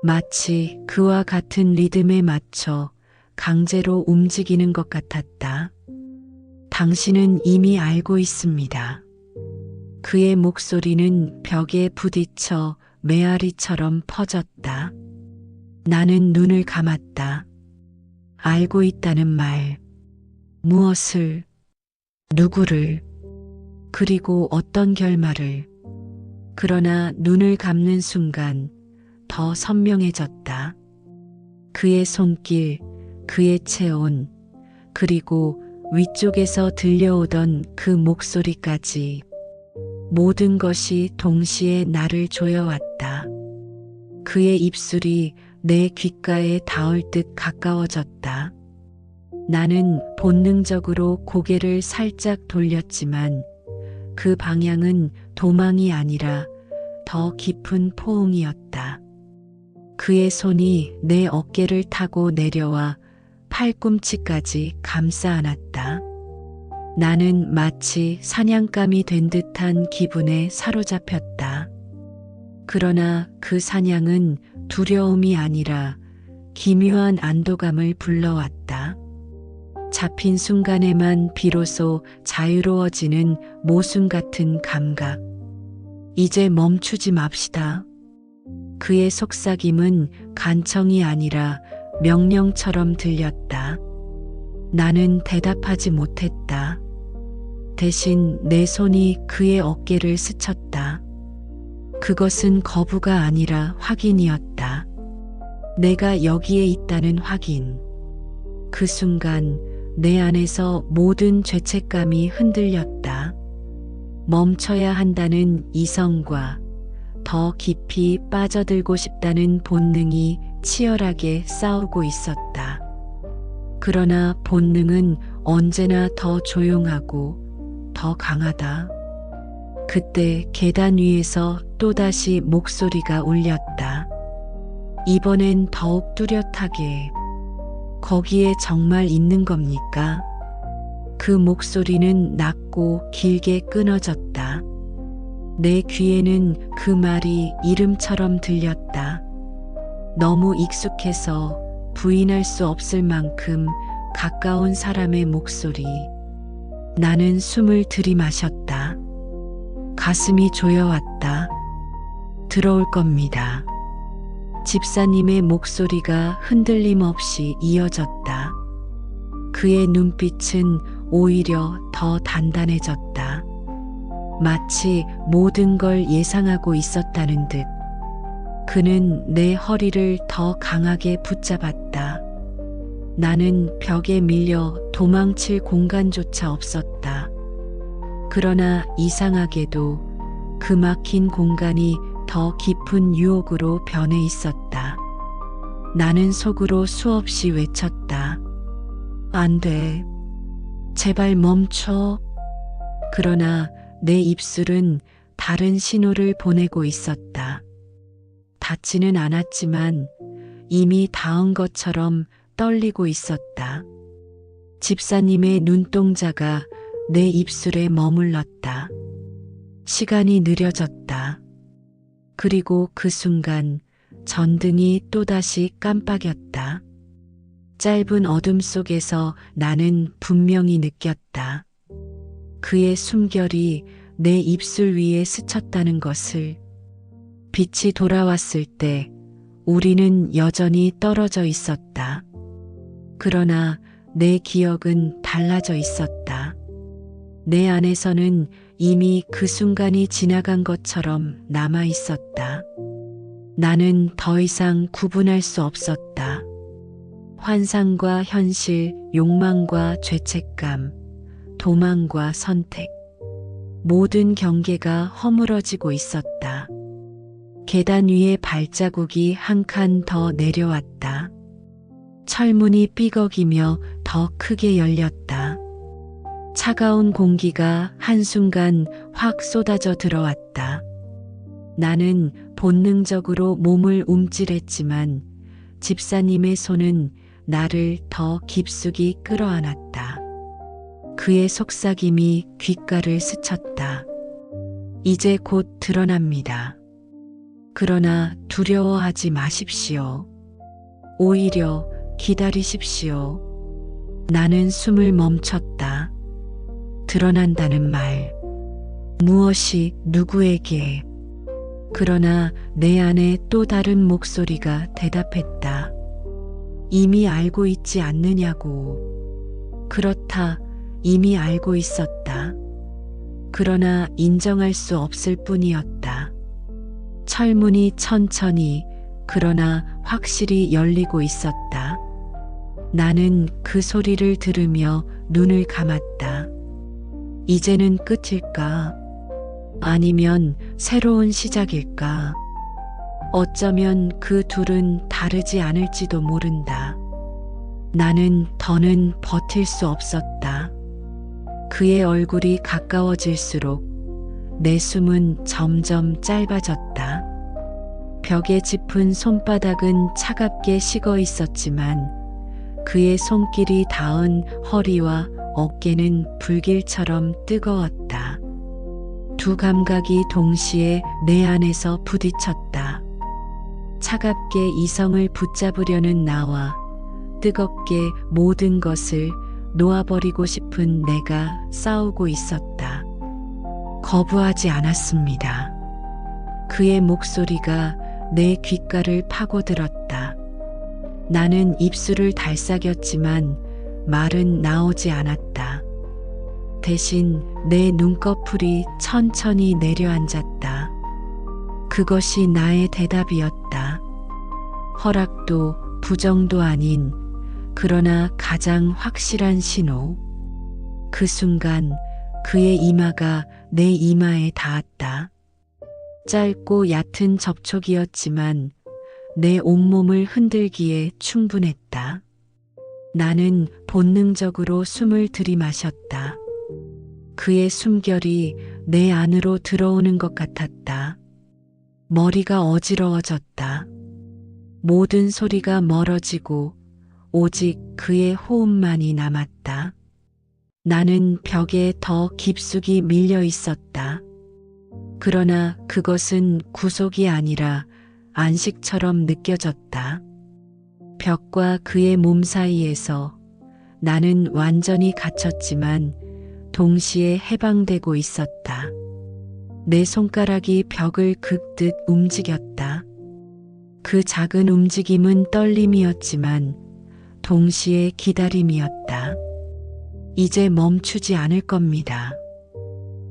마치 그와 같은 리듬에 맞춰 강제로 움직이는 것 같았다. 당신은 이미 알고 있습니다. 그의 목소리는 벽에 부딪혀 메아리처럼 퍼졌다. 나는 눈을 감았다. 알고 있다는 말. 무엇을, 누구를, 그리고 어떤 결말을. 그러나 눈을 감는 순간 더 선명해졌다. 그의 손길, 그의 체온, 그리고 위쪽에서 들려오던 그 목소리까지. 모든 것이 동시에 나를 조여왔다. 그의 입술이 내 귓가에 닿을 듯 가까워졌다. 나는 본능적으로 고개를 살짝 돌렸지만 그 방향은 도망이 아니라 더 깊은 포옹이었다. 그의 손이 내 어깨를 타고 내려와 팔꿈치까지 감싸 안았다. 나는 마치 사냥감이 된 듯한 기분에 사로잡혔다. 그러나 그 사냥은 두려움이 아니라 기묘한 안도감을 불러왔다. 잡힌 순간에만 비로소 자유로워지는 모순 같은 감각. 이제 멈추지 맙시다. 그의 속삭임은 간청이 아니라 명령처럼 들렸다. 나는 대답하지 못했다. 대신 내 손이 그의 어깨를 스쳤다. 그것은 거부가 아니라 확인이었다. 내가 여기에 있다는 확인. 그 순간 내 안에서 모든 죄책감이 흔들렸다. 멈춰야 한다는 이성과 더 깊이 빠져들고 싶다는 본능이 치열하게 싸우고 있었다. 그러나 본능은 언제나 더 조용하고 더 강하다. 그때 계단 위에서 또다시 목소리가 울렸다. 이번엔 더욱 뚜렷하게. 거기에 정말 있는 겁니까? 그 목소리는 낮고 길게 끊어졌다. 내 귀에는 그 말이 이름처럼 들렸다. 너무 익숙해서 부인할 수 없을 만큼 가까운 사람의 목소리. 나는 숨을 들이마셨다. 가슴이 조여왔다. 들어올 겁니다. 집사님의 목소리가 흔들림 없이 이어졌다. 그의 눈빛은 오히려 더 단단해졌다. 마치 모든 걸 예상하고 있었다는 듯. 그는 내 허리를 더 강하게 붙잡았다. 나는 벽에 밀려 도망칠 공간조차 없었다. 그러나 이상하게도 그 막힌 공간이 더 깊은 유혹으로 변해 있었다. 나는 속으로 수없이 외쳤다. 안 돼. 제발 멈춰. 그러나 내 입술은 다른 신호를 보내고 있었다. 닿지는 않았지만 이미 닿은 것처럼 떨리고 있었다. 집사님의 눈동자가 내 입술에 머물렀다. 시간이 느려졌다. 그리고 그 순간 전등이 또다시 깜빡였다. 짧은 어둠 속에서 나는 분명히 느꼈다. 그의 숨결이 내 입술 위에 스쳤다는 것을. 빛이 돌아왔을 때 우리는 여전히 떨어져 있었다. 그러나 내 기억은 달라져 있었다. 내 안에서는 이미 그 순간이 지나간 것처럼 남아 있었다. 나는 더 이상 구분할 수 없었다. 환상과 현실, 욕망과 죄책감, 도망과 선택. 모든 경계가 허물어지고 있었다. 계단 위에 발자국이 한 칸 더 내려왔다. 철문이 삐걱이며 더 크게 열렸다. 차가운 공기가 한순간 확 쏟아져 들어왔다. 나는 본능적으로 몸을 움찔했지만 집사님의 손은 나를 더 깊숙이 끌어안았다. 그의 속삭임이 귓가를 스쳤다. 이제 곧 드러납니다. 그러나 두려워하지 마십시오. 오히려 기다리십시오. 나는 숨을 멈췄다. 드러난다는 말. 무엇이 누구에게. 그러나 내 안에 또 다른 목소리가 대답했다. 이미 알고 있지 않느냐고. 그렇다. 이미 알고 있었다. 그러나 인정할 수 없을 뿐이었다. 철문이 천천히 그러나 확실히 열리고 있었다. 나는 그 소리를 들으며 눈을 감았다. 이제는 끝일까? 아니면 새로운 시작일까? 어쩌면 그 둘은 다르지 않을지도 모른다. 나는 더는 버틸 수 없었다. 그의 얼굴이 가까워질수록 내 숨은 점점 짧아졌다. 벽에 짚은 손바닥은 차갑게 식어 있었지만 그의 손길이 닿은 허리와 어깨는 불길처럼 뜨거웠다. 두 감각이 동시에 내 안에서 부딪혔다. 차갑게 이성을 붙잡으려는 나와 뜨겁게 모든 것을 놓아버리고 싶은 내가 싸우고 있었다. 거부하지 않았습니다. 그의 목소리가 내 귓가를 파고들었다. 나는 입술을 달싹였지만 말은 나오지 않았다. 대신 내 눈꺼풀이 천천히 내려앉았다. 그것이 나의 대답이었다. 허락도 부정도 아닌 그러나 가장 확실한 신호. 그 순간 그의 이마가 내 이마에 닿았다. 짧고 얕은 접촉이었지만 내 온몸을 흔들기에 충분했다. 나는 본능적으로 숨을 들이마셨다. 그의 숨결이 내 안으로 들어오는 것 같았다. 머리가 어지러워졌다. 모든 소리가 멀어지고 오직 그의 호흡만이 남았다. 나는 벽에 더 깊숙이 밀려 있었다. 그러나 그것은 구속이 아니라 안식처럼 느껴졌다. 벽과 그의 몸 사이에서 나는 완전히 갇혔지만 동시에 해방되고 있었다. 내 손가락이 벽을 긁듯 움직였다. 그 작은 움직임은 떨림이었지만 동시에 기다림이었다. 이제 멈추지 않을 겁니다.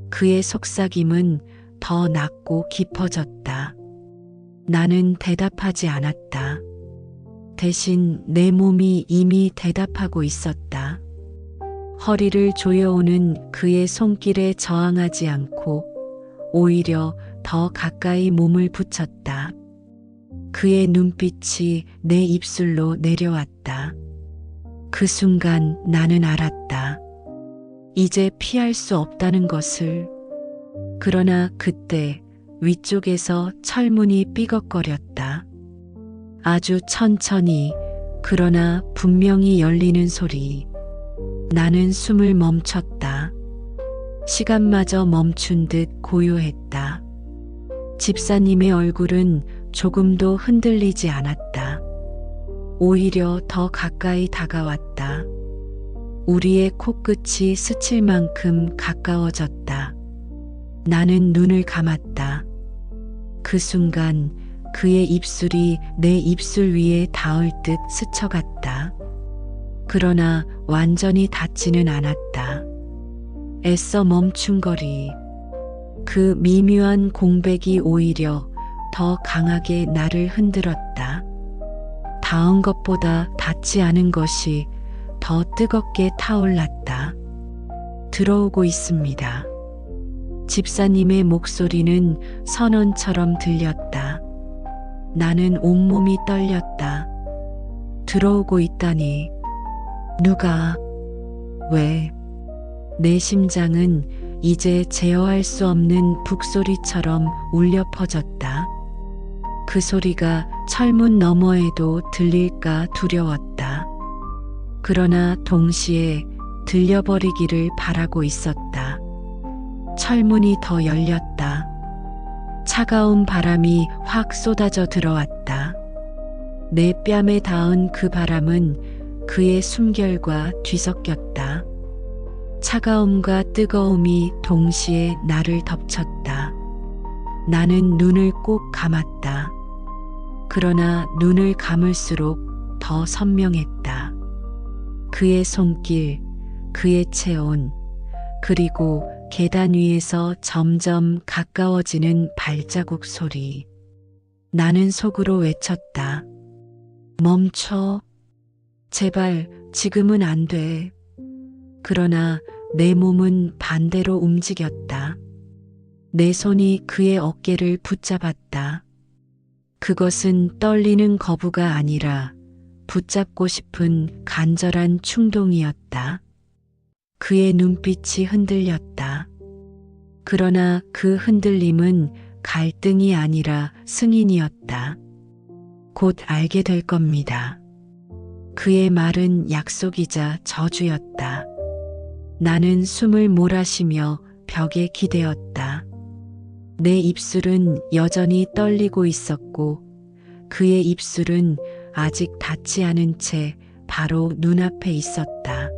그의 속삭임은 더 낮고 깊어졌다. 나는 대답하지 않았다. 대신 내 몸이 이미 대답하고 있었다. 허리를 조여오는 그의 손길에 저항하지 않고 오히려 더 가까이 몸을 붙였다. 그의 눈빛이 내 입술로 내려왔다. 그 순간 나는 알았다. 이제 피할 수 없다는 것을. 그러나 그때 위쪽에서 철문이 삐걱거렸다. 아주 천천히, 그러나 분명히 열리는 소리. 나는 숨을 멈췄다. 시간마저 멈춘 듯 고요했다. 집사님의 얼굴은 조금도 흔들리지 않았다. 오히려 더 가까이 다가왔다. 우리의 코끝이 스칠 만큼 가까워졌다. 나는 눈을 감았다. 그 순간 그의 입술이 내 입술 위에 닿을 듯 스쳐갔다. 그러나 완전히 닿지는 않았다. 애써 멈춘 거리. 그 미묘한 공백이 오히려 더 강하게 나를 흔들었다. 닿은 것보다 닿지 않은 것이 더 뜨겁게 타올랐다. 들어오고 있습니다. 집사님의 목소리는 선언처럼 들렸다. 나는 온몸이 떨렸다. 들어오고 있다니. 누가? 왜? 내 심장은 이제 제어할 수 없는 북소리처럼 울려 퍼졌다. 그 소리가 철문 너머에도 들릴까 두려웠다. 그러나 동시에 들려버리기를 바라고 있었다. 철문이 더 열렸다. 차가운 바람이 확 쏟아져 들어왔다. 내 뺨에 닿은 그 바람은 그의 숨결과 뒤섞였다. 차가움과 뜨거움이 동시에 나를 덮쳤다. 나는 눈을 꼭 감았다. 그러나 눈을 감을수록 더 선명했다. 그의 손길, 그의 체온, 그리고 계단 위에서 점점 가까워지는 발자국 소리. 나는 속으로 외쳤다. 멈춰. 제발 지금은 안 돼. 그러나 내 몸은 반대로 움직였다. 내 손이 그의 어깨를 붙잡았다. 그것은 떨리는 거부가 아니라 붙잡고 싶은 간절한 충동이었다. 그의 눈빛이 흔들렸다. 그러나 그 흔들림은 갈등이 아니라 승인이었다. 곧 알게 될 겁니다. 그의 말은 약속이자 저주였다. 나는 숨을 몰아쉬며 벽에 기대었다. 내 입술은 여전히 떨리고 있었고 그의 입술은 아직 닿지 않은 채 바로 눈앞에 있었다.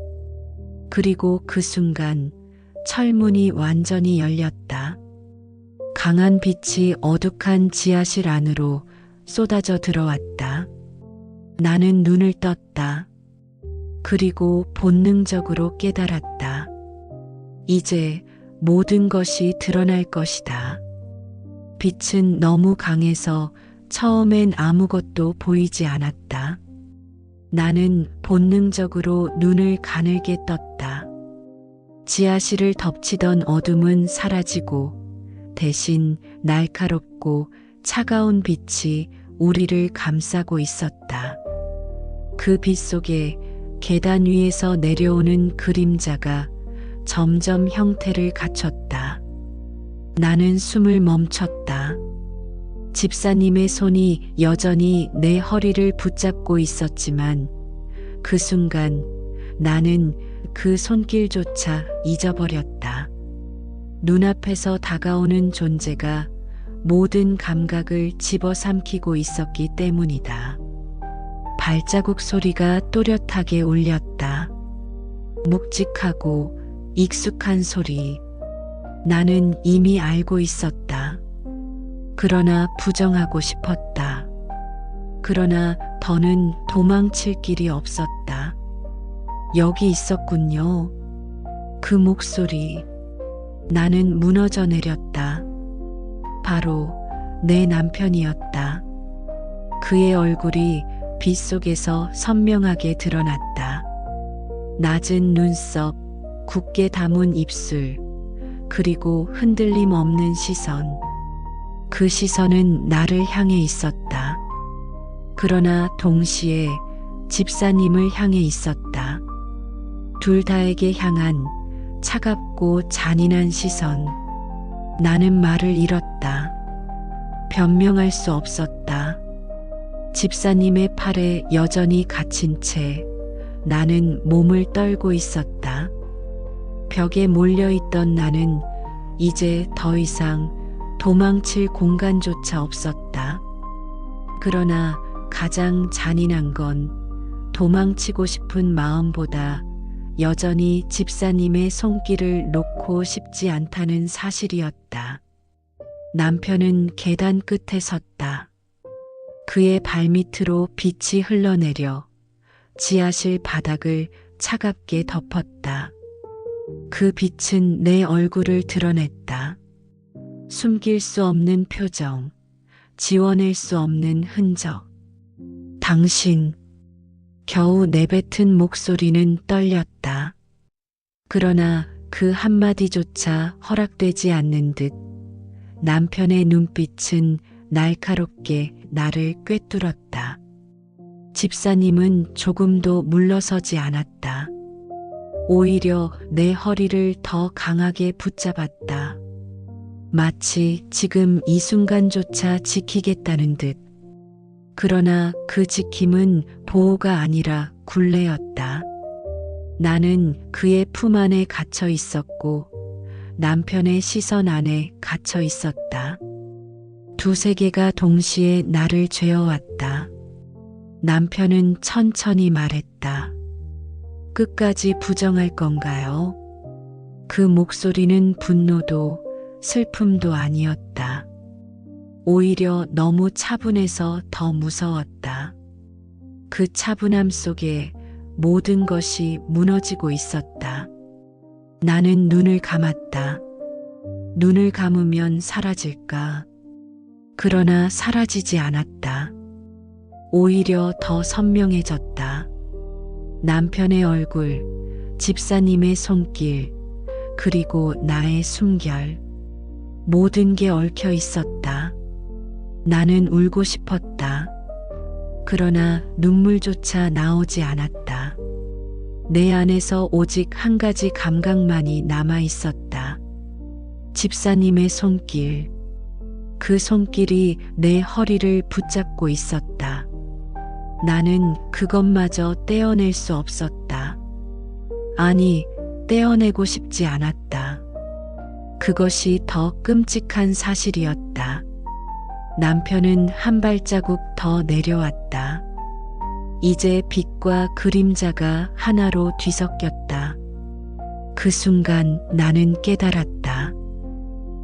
그리고 그 순간 철문이 완전히 열렸다. 강한 빛이 어둑한 지하실 안으로 쏟아져 들어왔다. 나는 눈을 떴다. 그리고 본능적으로 깨달았다. 이제 모든 것이 드러날 것이다. 빛은 너무 강해서 처음엔 아무것도 보이지 않았다. 나는 본능적으로 눈을 가늘게 떴다. 지하실을 덮치던 어둠은 사라지고 대신 날카롭고 차가운 빛이 우리를 감싸고 있었다. 그 빛 속에 계단 위에서 내려오는 그림자가 점점 형태를 갖췄다. 나는 숨을 멈췄다. 집사님의 손이 여전히 내 허리를 붙잡고 있었지만 그 순간 나는 그 손길조차 잊어버렸다. 눈앞에서 다가오는 존재가 모든 감각을 집어삼키고 있었기 때문이다. 발자국 소리가 또렷하게 울렸다. 묵직하고 익숙한 소리. 나는 이미 알고 있었다. 그러나 부정하고 싶었다. 그러나 더는 도망칠 길이 없었다. 여기 있었군요. 그 목소리. 나는 무너져 내렸다. 바로 내 남편이었다. 그의 얼굴이 빛 속에서 선명하게 드러났다. 낮은 눈썹, 굳게 담은 입술, 그리고 흔들림 없는 시선. 그 시선은 나를 향해 있었다. 그러나 동시에 집사님을 향해 있었다. 둘 다에게 향한 차갑고 잔인한 시선. 나는 말을 잃었다. 변명할 수 없었다. 집사님의 팔에 여전히 갇힌 채 나는 몸을 떨고 있었다. 벽에 몰려있던 나는 이제 더 이상 도망칠 공간조차 없었다. 그러나 가장 잔인한 건 도망치고 싶은 마음보다 여전히 집사님의 손길을 놓고 싶지 않다는 사실이었다. 남편은 계단 끝에 섰다. 그의 발밑으로 빛이 흘러내려 지하실 바닥을 차갑게 덮었다. 그 빛은 내 얼굴을 드러냈다. 숨길 수 없는 표정, 지워낼 수 없는 흔적. 당신. 겨우 내뱉은 목소리는 떨렸다. 그러나 그 한마디조차 허락되지 않는 듯 남편의 눈빛은 날카롭게 나를 꿰뚫었다. 집사님은 조금도 물러서지 않았다. 오히려 내 허리를 더 강하게 붙잡았다. 마치 지금 이 순간조차 지키겠다는 듯. 그러나 그 지킴은 보호가 아니라 굴레였다. 나는 그의 품 안에 갇혀 있었고 남편의 시선 안에 갇혀 있었다. 두 세계가 동시에 나를 죄어왔다. 남편은 천천히 말했다. 끝까지 부정할 건가요? 그 목소리는 분노도 슬픔도 아니었다. 오히려 너무 차분해서 더 무서웠다. 그 차분함 속에 모든 것이 무너지고 있었다. 나는 눈을 감았다. 눈을 감으면 사라질까? 그러나 사라지지 않았다. 오히려 더 선명해졌다. 남편의 얼굴, 집사님의 손길, 그리고 나의 숨결. 모든 게 얽혀 있었다. 나는 울고 싶었다. 그러나 눈물조차 나오지 않았다. 내 안에서 오직 한 가지 감각만이 남아 있었다. 집사님의 손길. 그 손길이 내 허리를 붙잡고 있었다. 나는 그것마저 떼어낼 수 없었다. 아니, 떼어내고 싶지 않았다. 그것이 더 끔찍한 사실이었다. 남편은 한 발자국 더 내려왔다. 이제 빛과 그림자가 하나로 뒤섞였다. 그 순간 나는 깨달았다.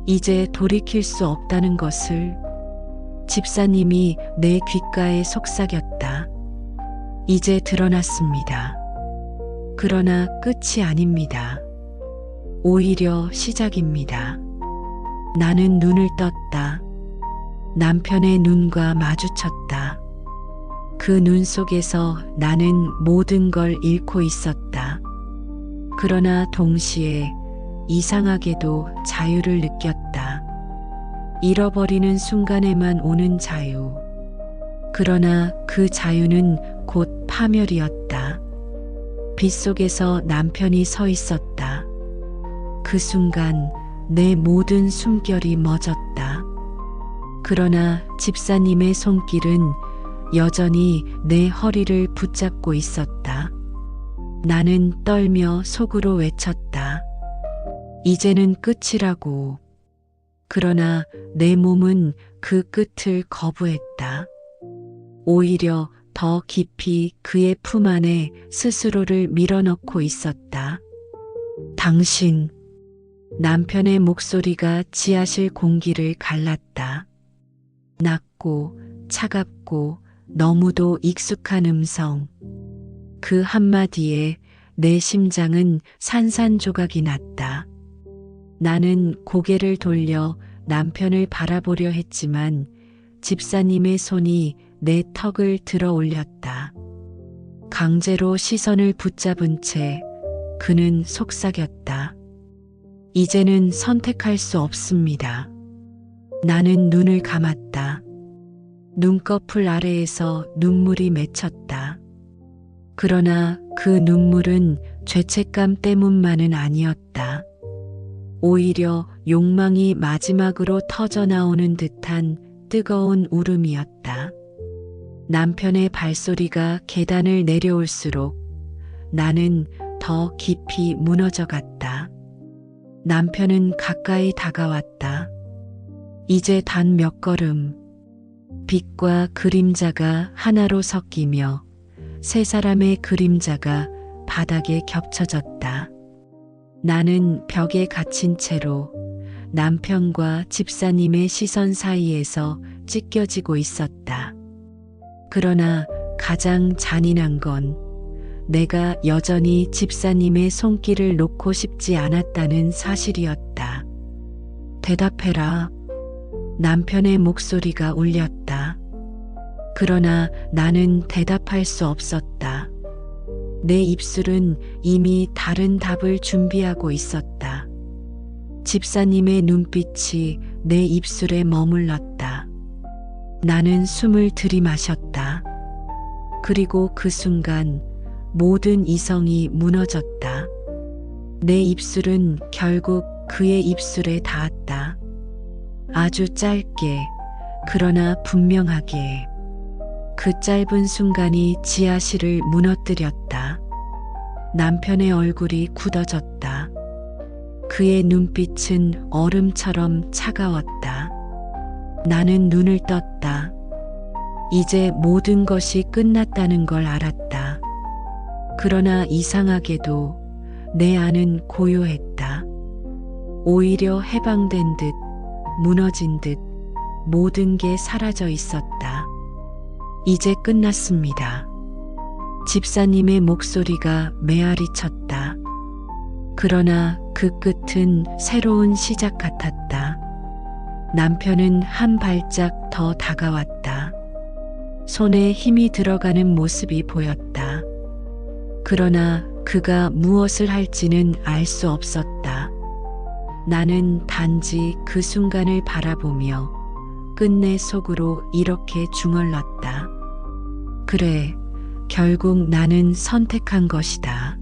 이제 돌이킬 수 없다는 것을. 집사님이 내 귓가에 속삭였다. 이제 드러났습니다. 그러나 끝이 아닙니다. 오히려 시작입니다. 나는 눈을 떴다. 남편의 눈과 마주쳤다. 그 눈 속에서 나는 모든 걸 잃고 있었다. 그러나 동시에 이상하게도 자유를 느꼈다. 잃어버리는 순간에만 오는 자유. 그러나 그 자유는 곧 파멸이었다. 빛 속에서 남편이 서 있었다. 그 순간 내 모든 숨결이 멎었다. 그러나 집사님의 손길은 여전히 내 허리를 붙잡고 있었다. 나는 떨며 속으로 외쳤다. 이제는 끝이라고. 그러나 내 몸은 그 끝을 거부했다. 오히려 더 깊이 그의 품 안에 스스로를 밀어넣고 있었다. 당신. 남편의 목소리가 지하실 공기를 갈랐다. 낮고 차갑고 너무도 익숙한 음성. 그 한마디에 내 심장은 산산조각이 났다. 나는 고개를 돌려 남편을 바라보려 했지만 집사님의 손이 내 턱을 들어 올렸다. 강제로 시선을 붙잡은 채 그는 속삭였다. 이제는 선택할 수 없습니다. 나는 눈을 감았다. 눈꺼풀 아래에서 눈물이 맺혔다. 그러나 그 눈물은 죄책감 때문만은 아니었다. 오히려 욕망이 마지막으로 터져나오는 듯한 뜨거운 울음이었다. 남편의 발소리가 계단을 내려올수록 나는 더 깊이 무너져 갔다. 남편은 가까이 다가왔다. 이제 단 몇 걸음. 빛과 그림자가 하나로 섞이며 세 사람의 그림자가 바닥에 겹쳐졌다. 나는 벽에 갇힌 채로 남편과 집사님의 시선 사이에서 찢겨지고 있었다. 그러나 가장 잔인한 건 내가 여전히 집사님의 손길을 놓고 싶지 않았다는 사실이었다. 대답해라. 남편의 목소리가 울렸다. 그러나 나는 대답할 수 없었다. 내 입술은 이미 다른 답을 준비하고 있었다. 집사님의 눈빛이 내 입술에 머물렀다. 나는 숨을 들이마셨다. 그리고 그 순간 모든 이성이 무너졌다. 내 입술은 결국 그의 입술에 닿았다. 아주 짧게, 그러나 분명하게. 그 짧은 순간이 지하실을 무너뜨렸다. 남편의 얼굴이 굳어졌다. 그의 눈빛은 얼음처럼 차가웠다. 나는 눈을 떴다. 이제 모든 것이 끝났다는 걸 알았다. 그러나 이상하게도 내 안은 고요했다. 오히려 해방된 듯, 무너진 듯 모든 게 사라져 있었다. 이제 끝났습니다. 집사님의 목소리가 메아리 쳤다. 그러나 그 끝은 새로운 시작 같았다. 남편은 한 발짝 더 다가왔다. 손에 힘이 들어가는 모습이 보였다. 그러나 그가 무엇을 할지는 알 수 없었다. 나는 단지 그 순간을 바라보며 끝내 속으로 이렇게 중얼렀다. 그래, 결국 나는 선택한 것이다.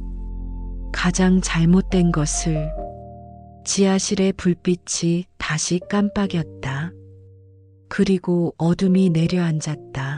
가장 잘못된 것을. 지하실의 불빛이 다시 깜빡였다. 그리고 어둠이 내려앉았다.